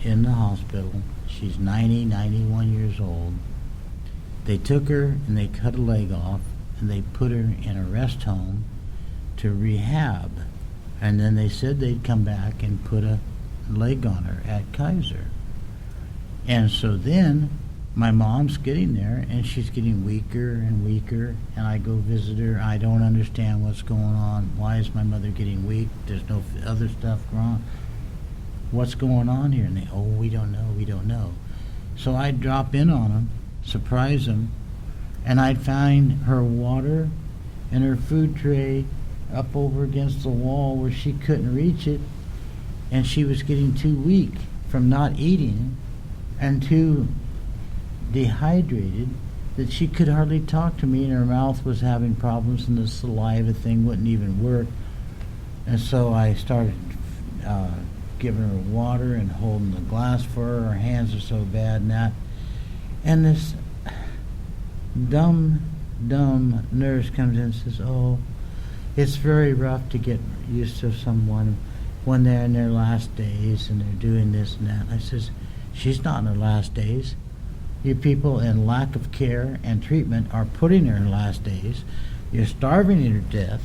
in the hospital. She's 91 years old. They took her and they cut a leg off and they put her in a rest home to rehab. And then they said they'd come back and put a leg on her at Kaiser. And so then my mom's getting there and she's getting weaker and weaker, and I go visit her. I don't understand what's going on. Why is my mother getting weak? There's no other stuff wrong. What's going on here? And they, we don't know. So I'd drop in on them, surprise them, and I'd find her water and her food tray up over against the wall where she couldn't reach it, and she was getting too weak from not eating and too dehydrated that she could hardly talk to me, and her mouth was having problems and the saliva thing wouldn't even work. And so I started giving her water and holding the glass for her. Her hands are so bad and that. And this dumb nurse comes in and says, it's very rough to get used to someone when they're in their last days and they're doing this and that. And I says, she's not in her last days. You people in lack of care and treatment are putting her in her last days. You're starving her to death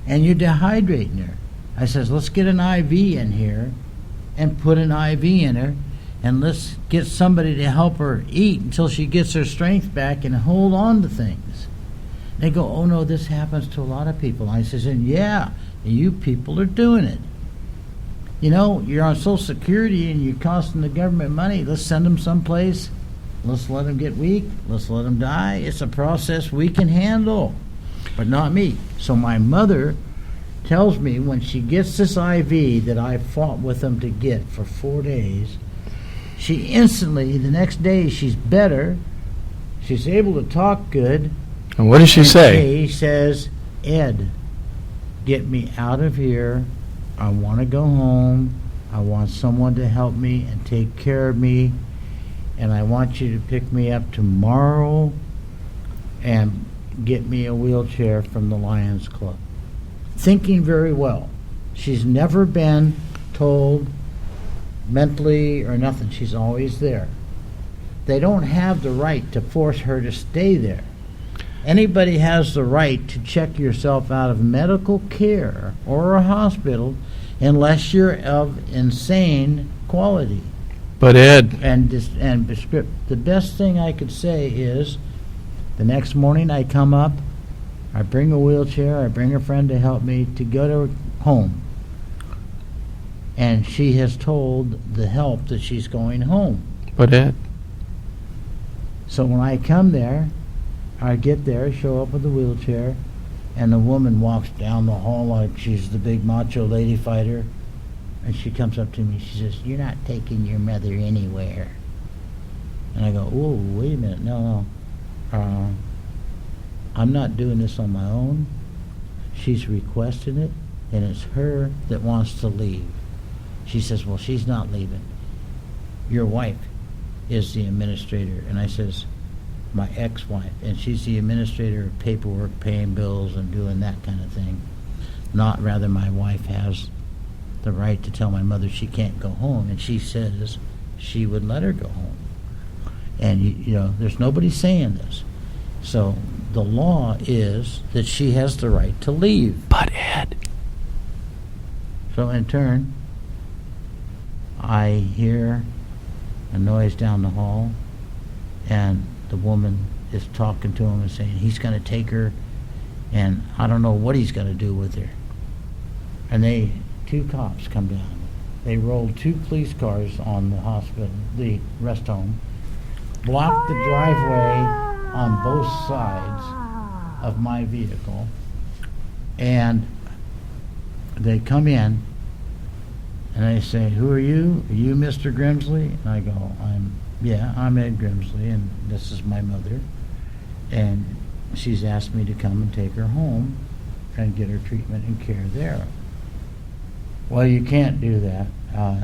and you're dehydrating her. I says, let's get an IV in here and put an IV in her, and let's get somebody to help her eat until she gets her strength back and hold on to things. They go, oh no, this happens to a lot of people. I says, and yeah, you people are doing it. You know, you're on Social Security and you're costing the government money. Let's send them someplace. Let's let them get weak. Let's let them die. It's a process we can handle, but not me. So my mother tells me when she gets this IV that I fought with them to get for 4 days, she instantly, the next day, she's better. She's able to talk good. And what does she say? She says, Ed, get me out of here. I want to go home. I want someone to help me and take care of me. And I want you to pick me up tomorrow and get me a wheelchair from the Lions Club. Thinking very well. She's never been told mentally or nothing. She's always there. They don't have the right to force her to stay there. Anybody has the right to check yourself out of medical care or a hospital unless you're of insane quality. But Ed, The best thing I could say is the next morning I come up, I bring a wheelchair, I bring a friend to help me to go to home. And she has told the help that she's going home. but Ed, So when I come there, I get there, show up with the wheelchair, and the woman walks down the hall like she's the big macho lady fighter. And she comes up to me, she says, "You're not taking your mother anywhere." And I go, "Whoa, wait a minute, no. I'm not doing this on my own. She's requesting it, and it's her that wants to leave." She says, "Well, she's not leaving. Your wife is the administrator." And I says, "My ex-wife, and she's the administrator of paperwork, paying bills, and doing that kind of thing. Not rather my wife has the right to tell my mother she can't go home, and she says she would let her go home." And you know, there's nobody saying this. So the law is that she has the right to leave. but Ed. So in turn, I hear a noise down the hall, and the woman is talking to him and saying he's going to take her, and I don't know what he's going to do with her. And two cops come down. They rolled 2 police cars on the hospital, the rest home, blocked the driveway on both sides of my vehicle, and they come in, and they say, "Who are you? Are you Mr. Grimsley?" And I go, I'm Ed Grimsley, and this is my mother. And she's asked me to come and take her home and get her treatment and care there. Well, you can't do that,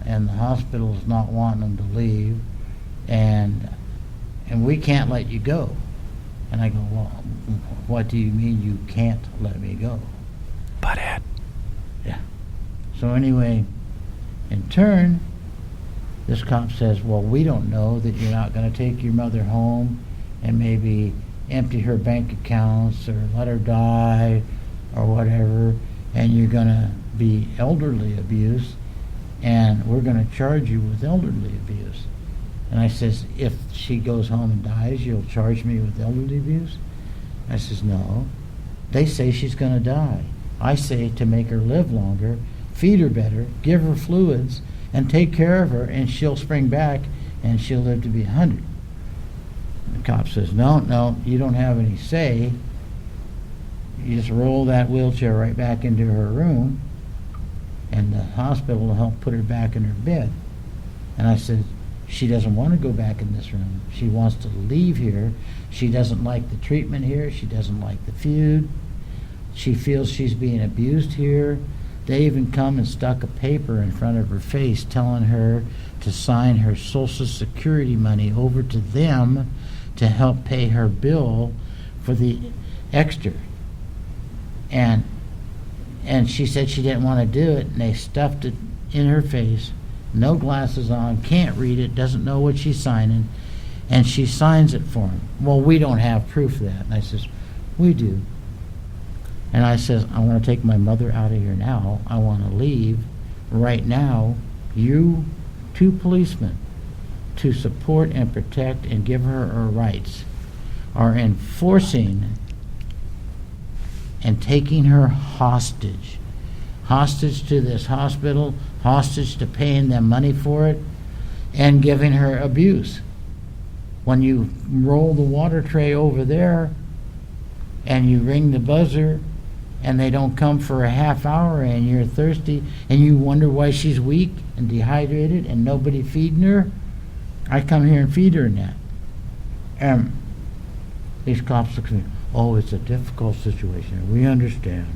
and the hospital's not wanting them to leave, and we can't let you go. And I go, "Well, what do you mean you can't let me go?" But Ed. Yeah. So anyway, in turn, this cop says, "Well, we don't know that you're not going to take your mother home and maybe empty her bank accounts or let her die or whatever, and you're going to be elderly abuse, and we're going to charge you with elderly abuse." And I says, "If she goes home and dies, you'll charge me with elderly abuse?" I says, "No. They say she's going to die. I say to make her live longer, feed her better, give her fluids, and take care of her, and she'll spring back, and she'll live to be 100. The cop says, no, you don't have any say. You just roll that wheelchair right back into her room, and the hospital will help put her back in her bed. And I said, she doesn't want to go back in this room. She wants to leave here. She doesn't like the treatment here. She doesn't like the food. She feels she's being abused here. They even come and stuck a paper in front of her face telling her to sign her Social Security money over to them to help pay her bill for the extra. And she said she didn't want to do it, and they stuffed it in her face, no glasses on, can't read it, doesn't know what she's signing, and she signs it for him. Well, we don't have proof of that. And I says, we do. And I says, I want to take my mother out of here now. I want to leave right now. You, 2 policemen, to support and protect and give her her rights, are enforcing and taking her hostage. Hostage to this hospital, hostage to paying them money for it, and giving her abuse. When you roll the water tray over there and you ring the buzzer and they don't come for a half hour and you're thirsty and you wonder why she's weak and dehydrated and nobody feeding her, I come here and feed her in that. And these cops look at me, oh, it's a difficult situation. We understand.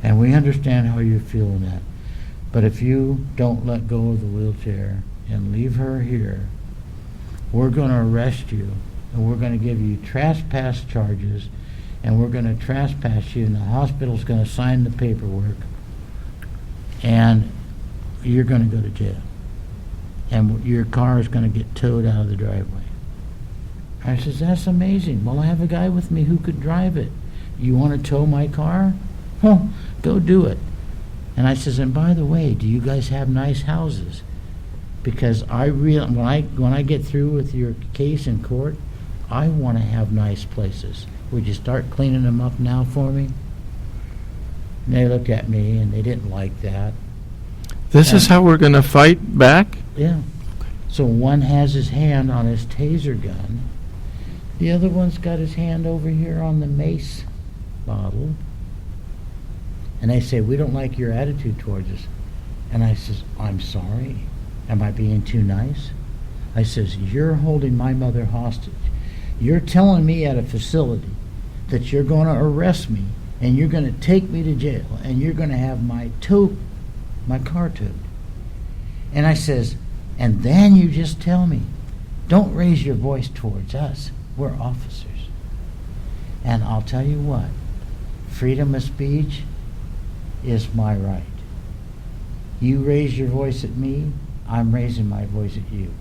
And we understand how you're feeling that. But if you don't let go of the wheelchair and leave her here, we're going to arrest you, and we're going to give you trespass charges, and we're going to trespass you, and the hospital's going to sign the paperwork, and you're going to go to jail. And your car is going to get towed out of the driveway. I says, that's amazing. Well, I have a guy with me who could drive it. You want to tow my car? Well, go do it. And I says, and by the way, do you guys have nice houses? Because when I get through with your case in court, I want to have nice places. Would you start cleaning them up now for me? And they looked at me and they didn't like that. This is how we're going to fight back? Yeah. So one has his hand on his taser gun. The other one's got his hand over here on the mace bottle. And they say, we don't like your attitude towards us. And I says, I'm sorry. Am I being too nice? I says, you're holding my mother hostage. You're telling me at a facility that you're going to arrest me and you're going to take me to jail and you're going to have my car towed. And I says, and then you just tell me, don't raise your voice towards us. We're officers. And I'll tell you what, freedom of speech is my right. You raise your voice at me, I'm raising my voice at you.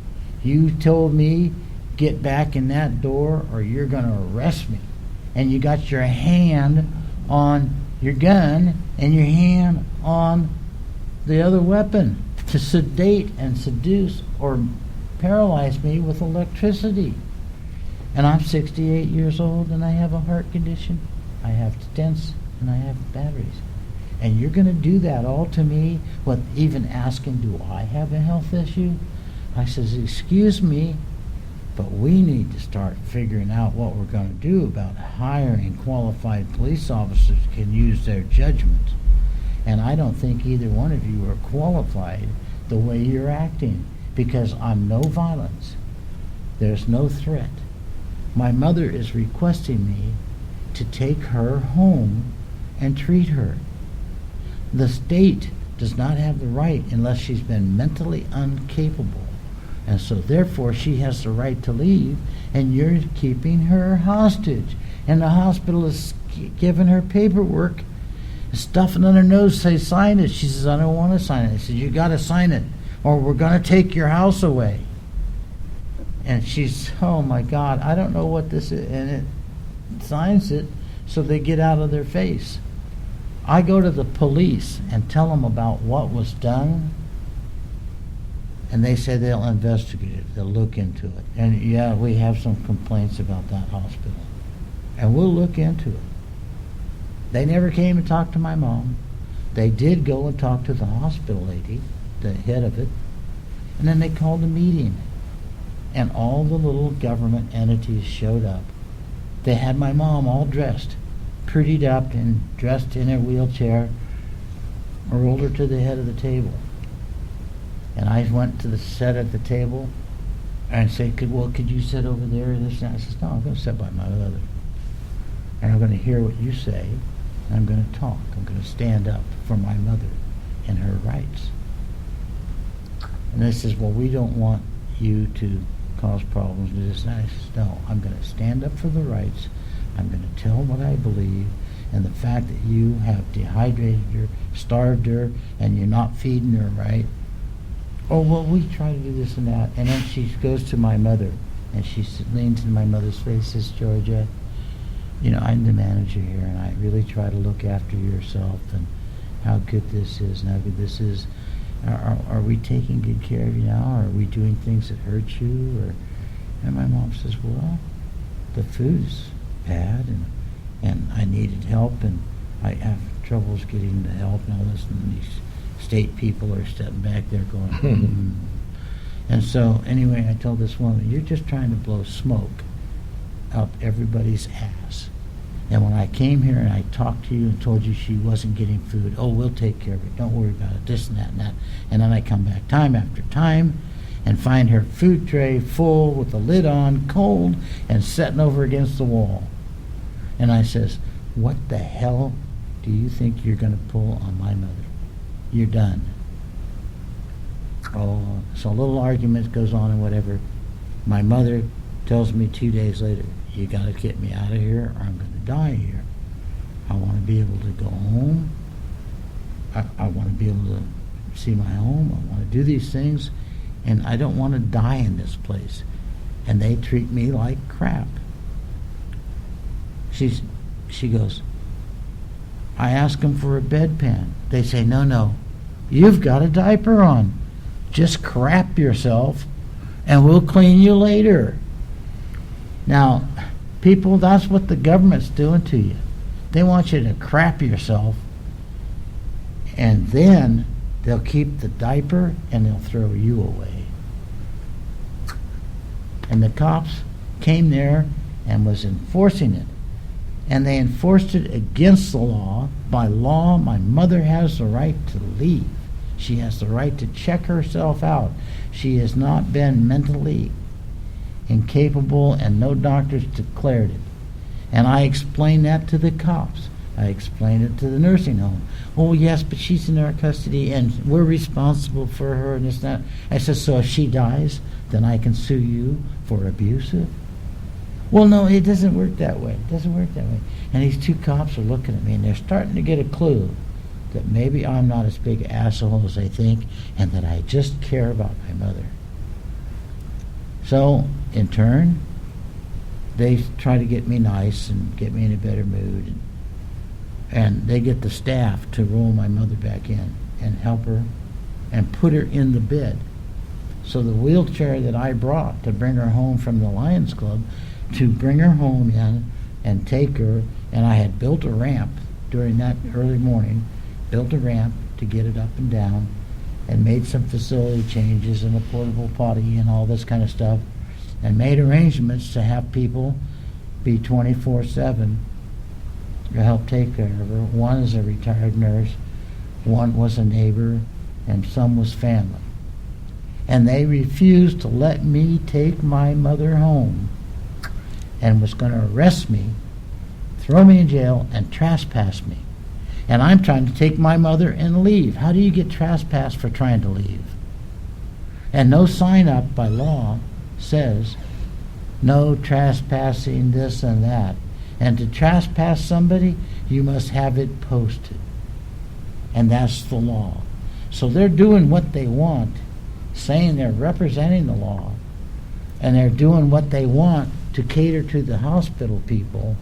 You told me, get back in that door or you're going to arrest me. And you got your hand on your gun and your hand on the other weapon to sedate and seduce or paralyze me with electricity. And I'm 68 years old and I have a heart condition. I have stents and I have batteries. And you're going to do that all to me with even asking, do I have a health issue? I says, excuse me, but we need to start figuring out what we're going to do about hiring qualified police officers who can use their judgment. And I don't think either one of you are qualified the way you're acting, because I'm no violence. There's no threat. My mother is requesting me to take her home and treat her. The state does not have the right unless she's been mentally incapable. And so therefore she has the right to leave, and you're keeping her hostage. And the hospital is giving her paperwork, stuffing on her nose, say sign it. She says, I don't want to sign it. I said, you got to sign it or we're going to take your house away. And she's, oh my God, I don't know what this is. And it signs it, so they get out of their face. I go to the police and tell them about what was done, and they say they'll investigate it, they'll look into it. And yeah, we have some complaints about that hospital, and we'll look into it. They never came and talked to my mom. They did go and talk to the hospital lady, the head of it, and then they called a meeting. And all the little government entities showed up. They had my mom all dressed, prettied up and dressed in her wheelchair, rolled her to the head of the table. And I went to the set at the table and said, could you sit over there? And this and that. I said, no, I'm going to sit by my mother. And I'm going to hear what you say, and I'm going to talk. I'm going to stand up for my mother and her rights. And they says, well, we don't want you to cause problems with this. And I says, no, I'm going to stand up for the rights. I'm going to tell what I believe, and the fact that you have dehydrated her, starved her, and you're not feeding her right. Oh, well, we try to do this and that. And then she goes to my mother, and she leans in my mother's face, says, Georgia, you know, I'm the manager here, and I really try to look after yourself and how good this is and how good this is. Are we taking good care of you now? Or are we doing things that hurt you? And my mom says, well, the food's bad, and I needed help, and I have troubles getting the help and all this, and these state people are stepping back there going, And so anyway, I told this woman, you're just trying to blow smoke up everybody's ass. And when I came here and I talked to you and told you she wasn't getting food, oh, we'll take care of it, don't worry about it, this and that and that. And then I come back time after time and find her food tray full with the lid on, cold, and setting over against the wall. And I says, what the hell do you think you're going to pull on my mother? You're done. Oh, so a little argument goes on and whatever. My mother tells me 2 days later, you got to get me out of here or I'm going to die here. I want to be able to go home. I want to be able to see my home. I want to do these things. And I don't want to die in this place. and they treat me like crap. She goes, I ask them for a bedpan. They say, no, you've got a diaper on. Just crap yourself, and we'll clean you later. Now, people, that's what the government's doing to you. They want you to crap yourself, and then they'll keep the diaper and they'll throw you away. And the cops came there and was enforcing it. And they enforced it against the law. By law, my mother has the right to leave. She has the right to check herself out. She has not been mentally incapable, and no doctors declared it. And I explained that to the cops. I explained it to the nursing home. Oh, yes, but she's in our custody, and we're responsible for her, and this and that. I said, so if she dies, then I can sue you for abusive? Well, no, it doesn't work that way. It doesn't work that way. And these two cops are looking at me, and they're starting to get a clue that maybe I'm not as big an asshole as they think, and that I just care about my mother. So, in turn, they try to get me nice and get me in a better mood. And they get the staff to roll my mother back in and help her and put her in the bed. So the wheelchair that I brought to bring her home from the Lions Club, to bring her home in and take her, and I had built a ramp during that early morning, built a ramp to get it up and down, and made some facility changes and a portable potty and all this kind of stuff, and made arrangements to have people be 24/7 to help take care of her. One is a retired nurse, one was a neighbor, and some was family. And they refused to let me take my mother home, and was going to arrest me, throw me in jail, and trespass me. And I'm trying to take my mother and leave. How do you get trespassed for trying to leave? And no sign up by law says no trespassing, this and that. And to trespass somebody, you must have it posted. And that's the law. So they're doing what they want, saying they're representing the law, and they're doing what they want to cater to the hospital people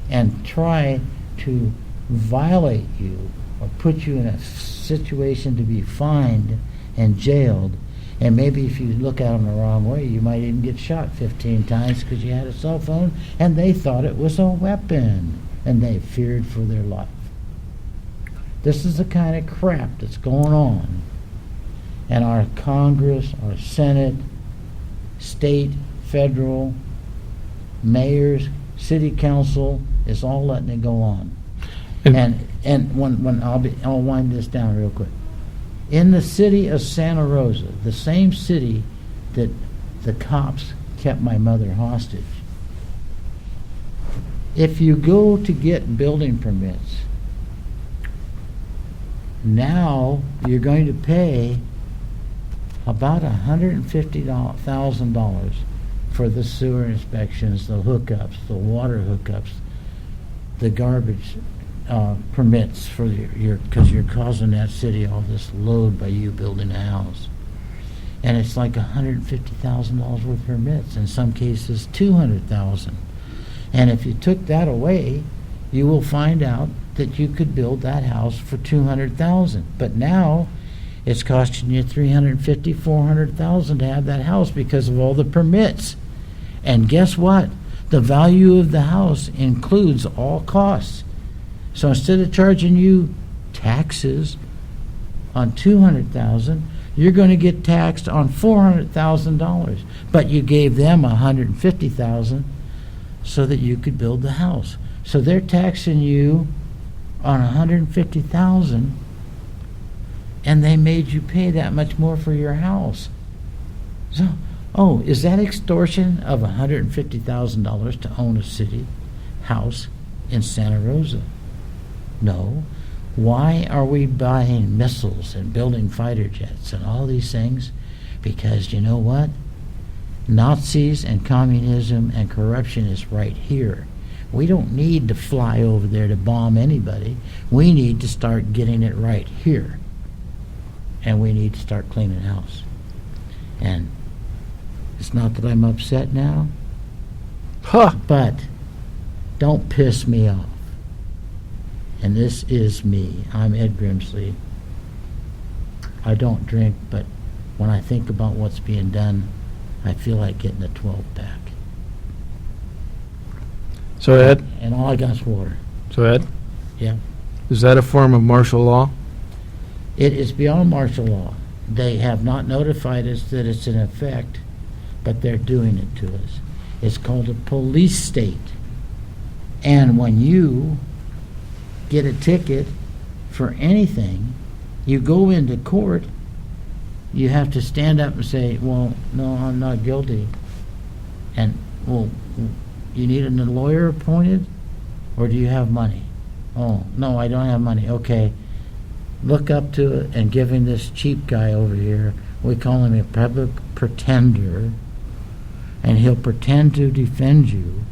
and try to violate you or put you in a situation to be fined and jailed. And maybe if you look at them the wrong way, you might even get shot 15 times because you had a cell phone and they thought it was a weapon and they feared for their life. This is the kind of crap that's going on. And our Congress, our Senate, state, federal, mayors, city council is all letting it go on. And when I'll wind this down real quick. In the city of Santa Rosa, the same city that the cops kept my mother hostage, if you go to get building permits, now you're going to pay about $150,000 for the sewer inspections, the hookups, the water hookups, the garbage permits for because you're causing that city all this load by you building a house. And it's like $150,000 worth of permits, in some cases $200,000. And if you took that away, you will find out that you could build that house for $200,000. But now it's costing you $350,000, $400,000 to have that house because of all the permits. And guess what? The value of the house includes all costs. So instead of charging you taxes on $200,000, you're going to get taxed on $400,000. But you gave them $150,000 so that you could build the house. So they're taxing you on $150,000, and they made you pay that much more for your house. So, is that extortion of $150,000 to own a city house in Santa Rosa? No. Why are we buying missiles and building fighter jets and all these things? Because you know what? Nazis and communism and corruption is right here. We don't need to fly over there to bomb anybody. We need to start getting it right here. And we need to start cleaning house. And It's not that I'm upset now, Huh. but don't piss me off. And this is me. I'm Ed Grimsley. I don't drink, but when I think about what's being done, I feel like getting a 12-pack. So Ed, And all I got is water. Yeah. is that a form of martial law? It is beyond martial law. They have not notified us that it's in effect, but they're doing it to us. It's called a police state. And when you get a ticket for anything, you go into court, you have to stand up and say, well, no, I'm not guilty. And, well, you need a lawyer appointed, or do you have money? Oh, no, I don't have money. Okay. Look up to it and give him this cheap guy over here. We call him a public pretender, and he'll pretend to defend you,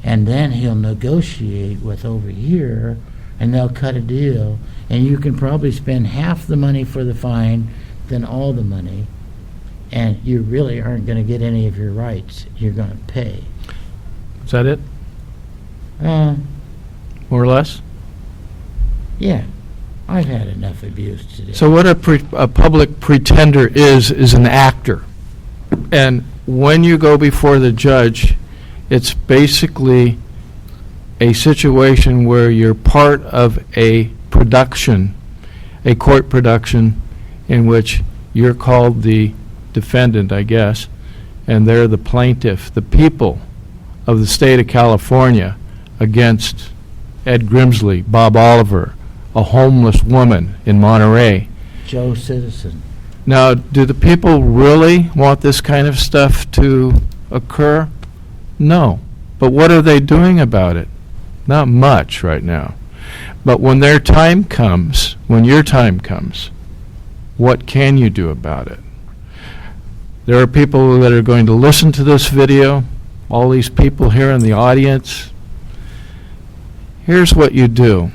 and then he'll negotiate with over here, and they'll cut a deal, and you can probably spend half the money for the fine than all the money, and you really aren't going to get any of your rights. You're going to pay. Is that it? Uh, More or less? yeah. I've had enough abuse today. So what a public pretender is an actor. And when you go before the judge, it's basically a situation where you're part of a production, a court production, in which you're called the defendant, I guess, and they're the plaintiff, the people of the state of California against Ed Grimsley, Bob Oliver, a homeless woman in Monterey. Joe Citizen. Now, do the people really want this kind of stuff to occur? No. But what are they doing about it? Not much right now. But when their time comes, when your time comes, what can you do about it? There are people that are going to listen to this video, all these people here in the audience. Here's what you do.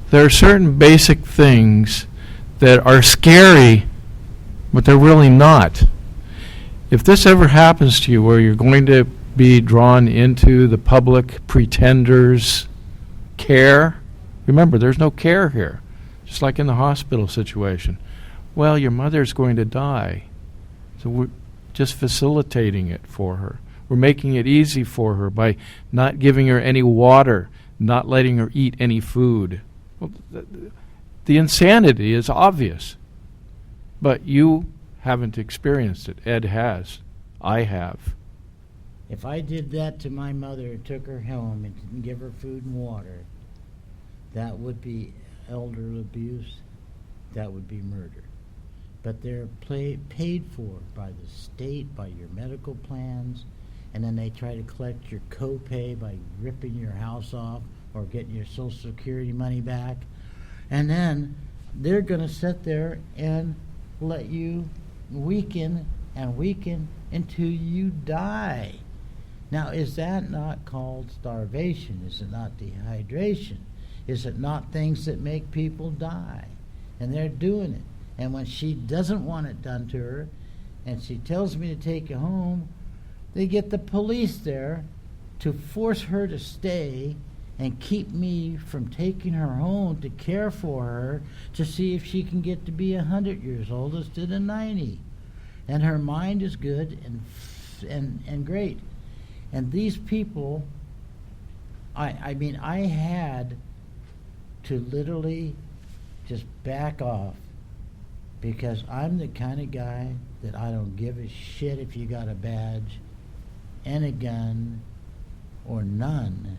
There are certain basic things that are scary, but they're really not. If this ever happens to you where you're going to be drawn into the public pretender's care, remember, there's no care here, just like in the hospital situation. Well, your mother's going to die, so we're just facilitating it for her. We're making it easy for her by not giving her any water, not letting her eat any food. Well, the insanity is obvious, but you haven't experienced it. Ed has. I have. If I did that to my mother and took her home and didn't give her food and water, that would be elder abuse. That would be murder. But they're paid for by the state, by your medical plans, and then they try to collect your copay by ripping your house off or getting your Social Security money back. And then they're going to sit there and let you weaken and weaken until you die. Now, is that not called starvation? Is it not dehydration? Is it not things that make people die? And they're doing it. And when she doesn't want it done to her, and she tells me to take you home, they get the police there to force her to stay and keep me from taking her home to care for her to see if she can get to be 100 years old instead of 90. And her mind is good and great. And these people, I mean, I had to literally just back off, because I'm the kind of guy that I don't give a shit if you got a badge and a gun or none.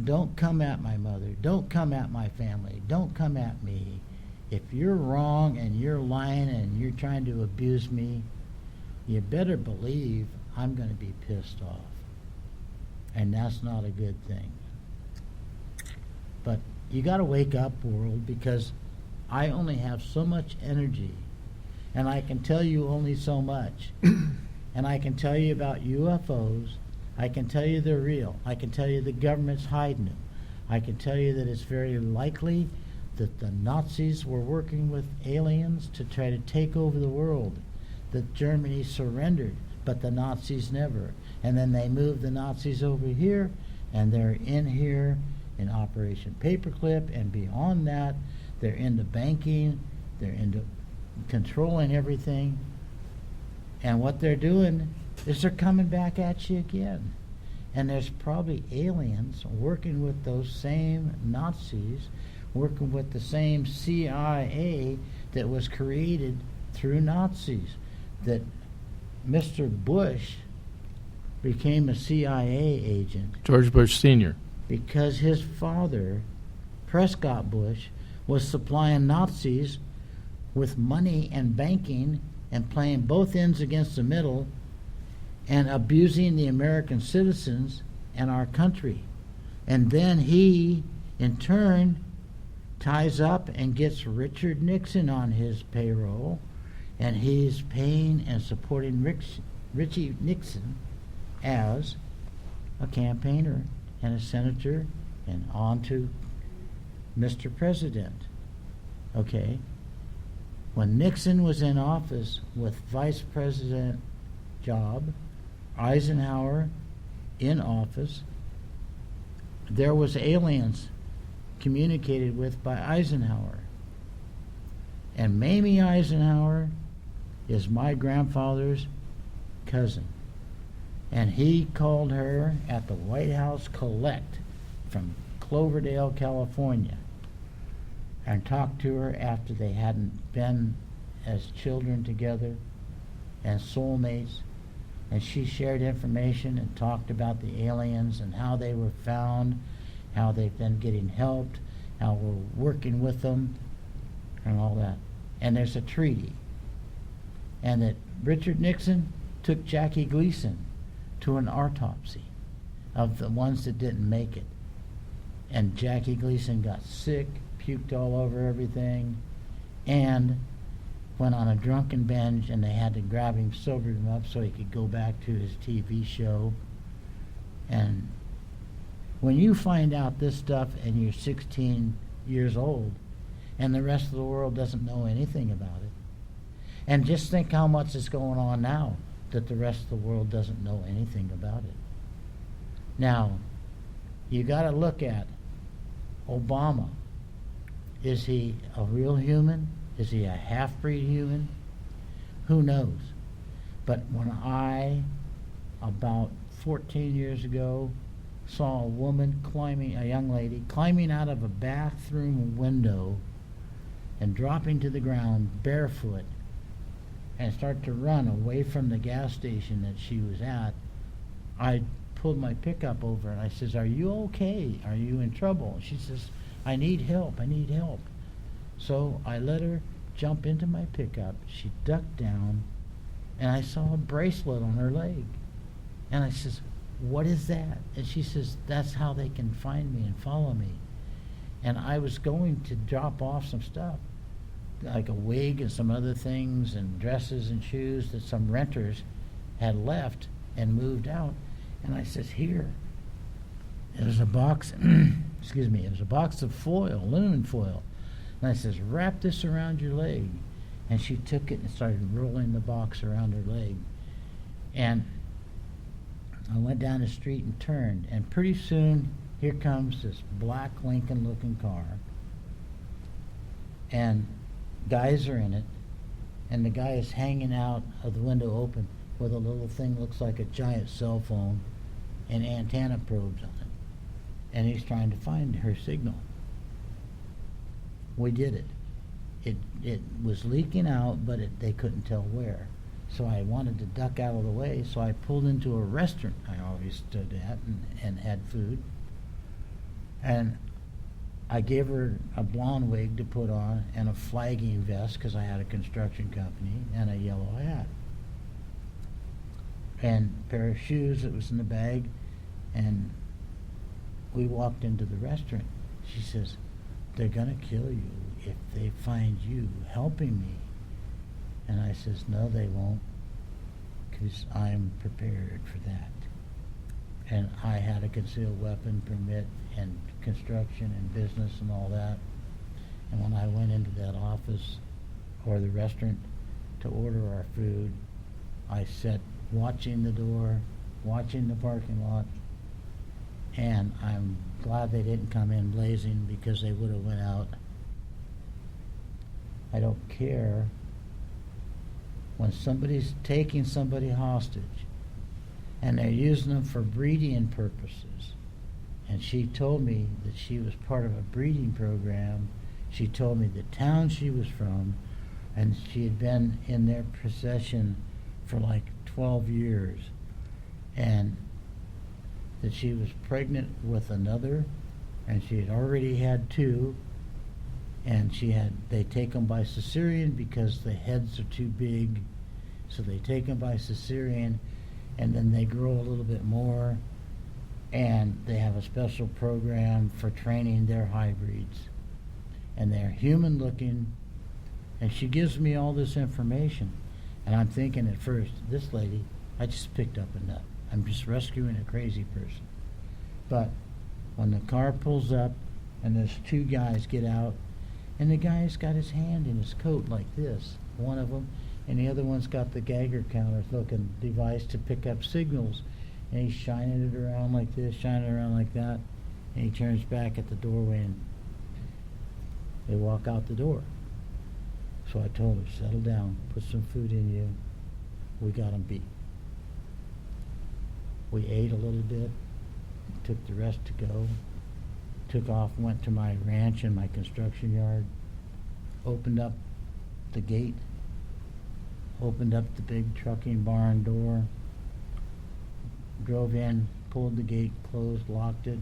Don't come at my mother. Don't come at my family. Don't come at me. If you're wrong and you're lying and you're trying to abuse me, you better believe I'm going to be pissed off. And that's not a good thing. But you got to wake up, world, because I only have so much energy, and I can tell you only so much. And I can tell you about UFOs. I can tell you they're real. I can tell you the government's hiding them. I can tell you that it's very likely that the Nazis were working with aliens to try to take over the world, that Germany surrendered but the Nazis never. And then they moved the Nazis over here, and they're in here in Operation Paperclip, and beyond that, they're into banking, they're into controlling everything. And what they're doing is they're coming back at you again. And there's probably aliens working with those same Nazis, working with the same CIA that was created through Nazis. That Mr. Bush became a CIA agent George Bush Sr. because his father, Prescott Bush, was supplying Nazis with money and banking and playing both ends against the middle and abusing the American citizens and our country. And then he, in turn, ties up and gets Richard Nixon on his payroll, and he's paying and supporting Richie Nixon as a campaigner and a senator and on to Mr. President. Okay? When Nixon was in office with Vice President job, Eisenhower in office, there was aliens communicated with by Eisenhower. And Mamie Eisenhower is my grandfather's cousin. And he called her at the White House Collect from Cloverdale, California, and talked to her after they hadn't been as children together and soulmates. And she shared information and talked about the aliens and how they were found, how they've been getting helped, how we're working with them, and all that. And there's a treaty. And that Richard Nixon took Jackie Gleason to an autopsy of the ones that didn't make it. And Jackie Gleason got sick, puked all over everything, and went on a drunken binge, and they had to grab him, sober him up so he could go back to his TV show. And when you find out this stuff and you're 16 years old and the rest of the world doesn't know anything about it, and just think how much is going on now that the rest of the world doesn't know anything about it. Now, you got to look at Obama. Is he a real human? Is he a half-breed human? Who knows? But when I, about 14 years ago, saw a young lady climbing out of a bathroom window and dropping to the ground barefoot and start to run away from the gas station that she was at, I pulled my pickup over and I says, "Are you okay? Are you in trouble?" She says, I need help. So I let her jump into my pickup. She ducked down, and I saw a bracelet on her leg. And I says, "What is that?" And she says, "That's how they can find me and follow me." And I was going to drop off some stuff, like a wig and some other things and dresses and shoes that some renters had left and moved out. And I says, "Here." It was a box, it was a box of foil, aluminum foil. And I says, "Wrap this around your leg." And she took it and started rolling the box around her leg. And I went down the street and turned, and pretty soon here comes this black Lincoln-looking car. And guys are in it, and the guy is hanging out of the window open with a little thing looks like a giant cell phone and antenna probes on it. And he's trying to find her signal. We did it. It was leaking out, but they couldn't tell where. So I wanted to duck out of the way, so I pulled into a restaurant I always stood at and had food. And I gave her a blonde wig to put on and a flagging vest because I had a construction company, and a yellow hat. And a pair of shoes that was in the bag, and we walked into the restaurant. She says, "They're going to kill you if they find you helping me." And I says, "No, they won't, because I'm prepared for that." And I had a concealed weapon permit and construction and business and all that. And when I went into that office or the restaurant to order our food, I set watching the door, watching the parking lot, and I'm glad they didn't come in blazing because they would have went out. I don't care when somebody's taking somebody hostage and they're using them for breeding purposes. And she told me that she was part of a breeding program. She told me the town she was from, and she had been in their possession for like 12 years, and that she was pregnant with another, and she had already had two, and they take them by cesarean because the heads are too big, so they take them by cesarean, and then they grow a little bit more, and they have a special program for training their hybrids, and they're human looking. And she gives me all this information, and I'm thinking at first, this lady, I just picked up a nut. I'm just rescuing a crazy person. But when the car pulls up and those two guys get out, and the guy's got his hand in his coat like this, one of them, and the other one's got the Geiger counter looking device to pick up signals, and he's shining it around like this, shining it around like that, and he turns back at the doorway and they walk out the door. So I told her, settle down, put some food in you. We got them beat. We ate a little bit, took the rest to go, took off, went to my ranch and my construction yard, opened up the gate, opened up the big trucking barn door, drove in, pulled the gate, closed, locked it,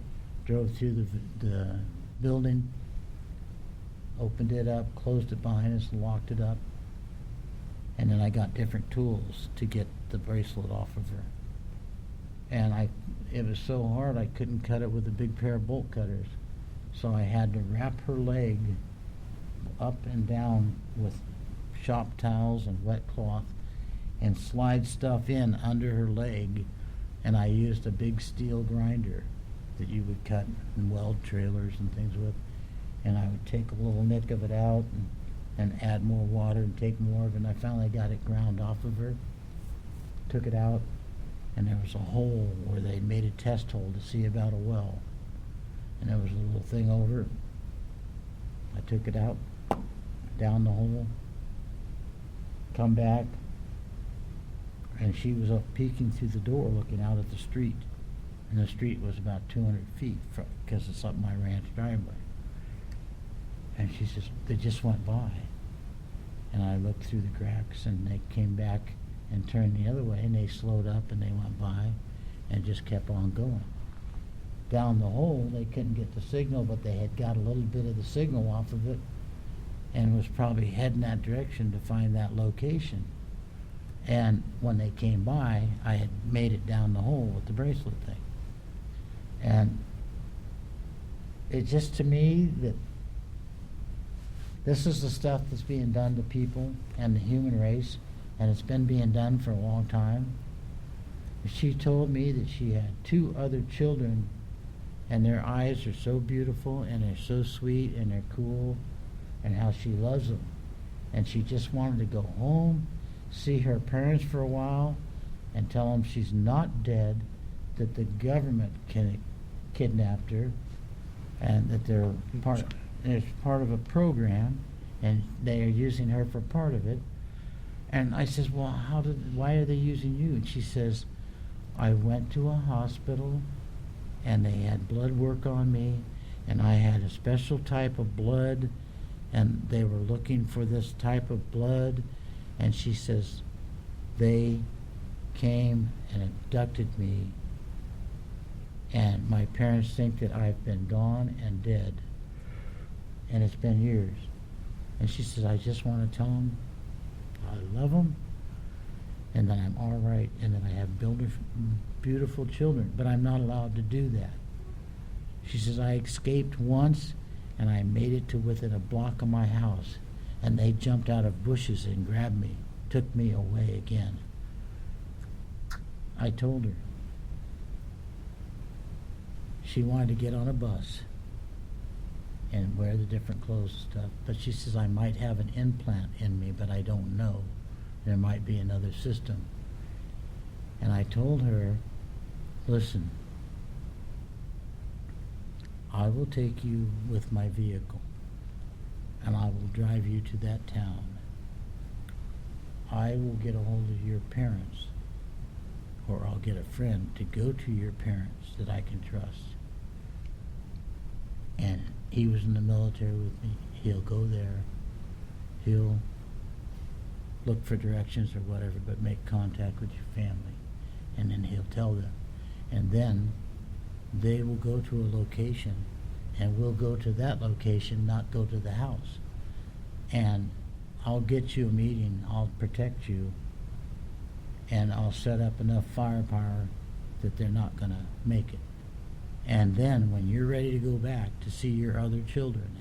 drove through the building, opened it up, closed it behind us, and locked it up. And then I got different tools to get the bracelet off of her. And it was so hard I couldn't cut it with a big pair of bolt cutters. So I had to wrap her leg up and down with shop towels and wet cloth and slide stuff in under her leg. And I used a big steel grinder that you would cut and weld trailers and things with. And I would take a little nick of it out and add more water and take more of it. And I finally got it ground off of her, took it out, and there was a hole where they made a test hole to see about a well. And there was a little thing over it. I took it out, down the hole, come back, and she was up peeking through the door looking out at the street. And the street was about 200 feet because it's up my ranch driveway. And she says, they just went by. And I looked through the cracks, and they came back and turned the other way, and they slowed up, and they went by and just kept on going. Down the hole, they couldn't get the signal, but they had got a little bit of the signal off of it and was probably heading that direction to find that location. And when they came by, I had made it down the hole with the bracelet thing. And it just, to me, that this is the stuff that's being done to people and the human race, and it's been being done for a long time. She told me that she had 2 other children, and their eyes are so beautiful, and they're so sweet, and they're cool, and how she loves them. And she just wanted to go home, see her parents for a while, and tell them she's not dead, that the government kidnapped her, and that they're part of a program, and they are using her for part of it. And I says, well, why are they using you? And she says, I went to a hospital, and they had blood work on me, and I had a special type of blood, and they were looking for this type of blood. And she says, they came and abducted me, and my parents think that I've been gone and dead. And it's been years. And she says, I just want to tell them I love them, and that I'm all right, and that I have beautiful children, but I'm not allowed to do that. She says, I escaped once, and I made it to within a block of my house, and they jumped out of bushes and grabbed me, took me away again. I told her. She wanted to get on a bus and wear the different clothes and stuff. But she says, I might have an implant in me, but I don't know. There might be another system. And I told her, listen, I will take you with my vehicle, and I will drive you to that town. I will get a hold of your parents, or I'll get a friend to go to your parents that I can trust. And he was in the military with me. He'll go there. He'll look for directions or whatever, but make contact with your family. And then he'll tell them. And then they will go to a location, and we'll go to that location, not go to the house. And I'll get you a meeting. I'll protect you. And I'll set up enough firepower that they're not going to make it. And then when you're ready to go back to see your other children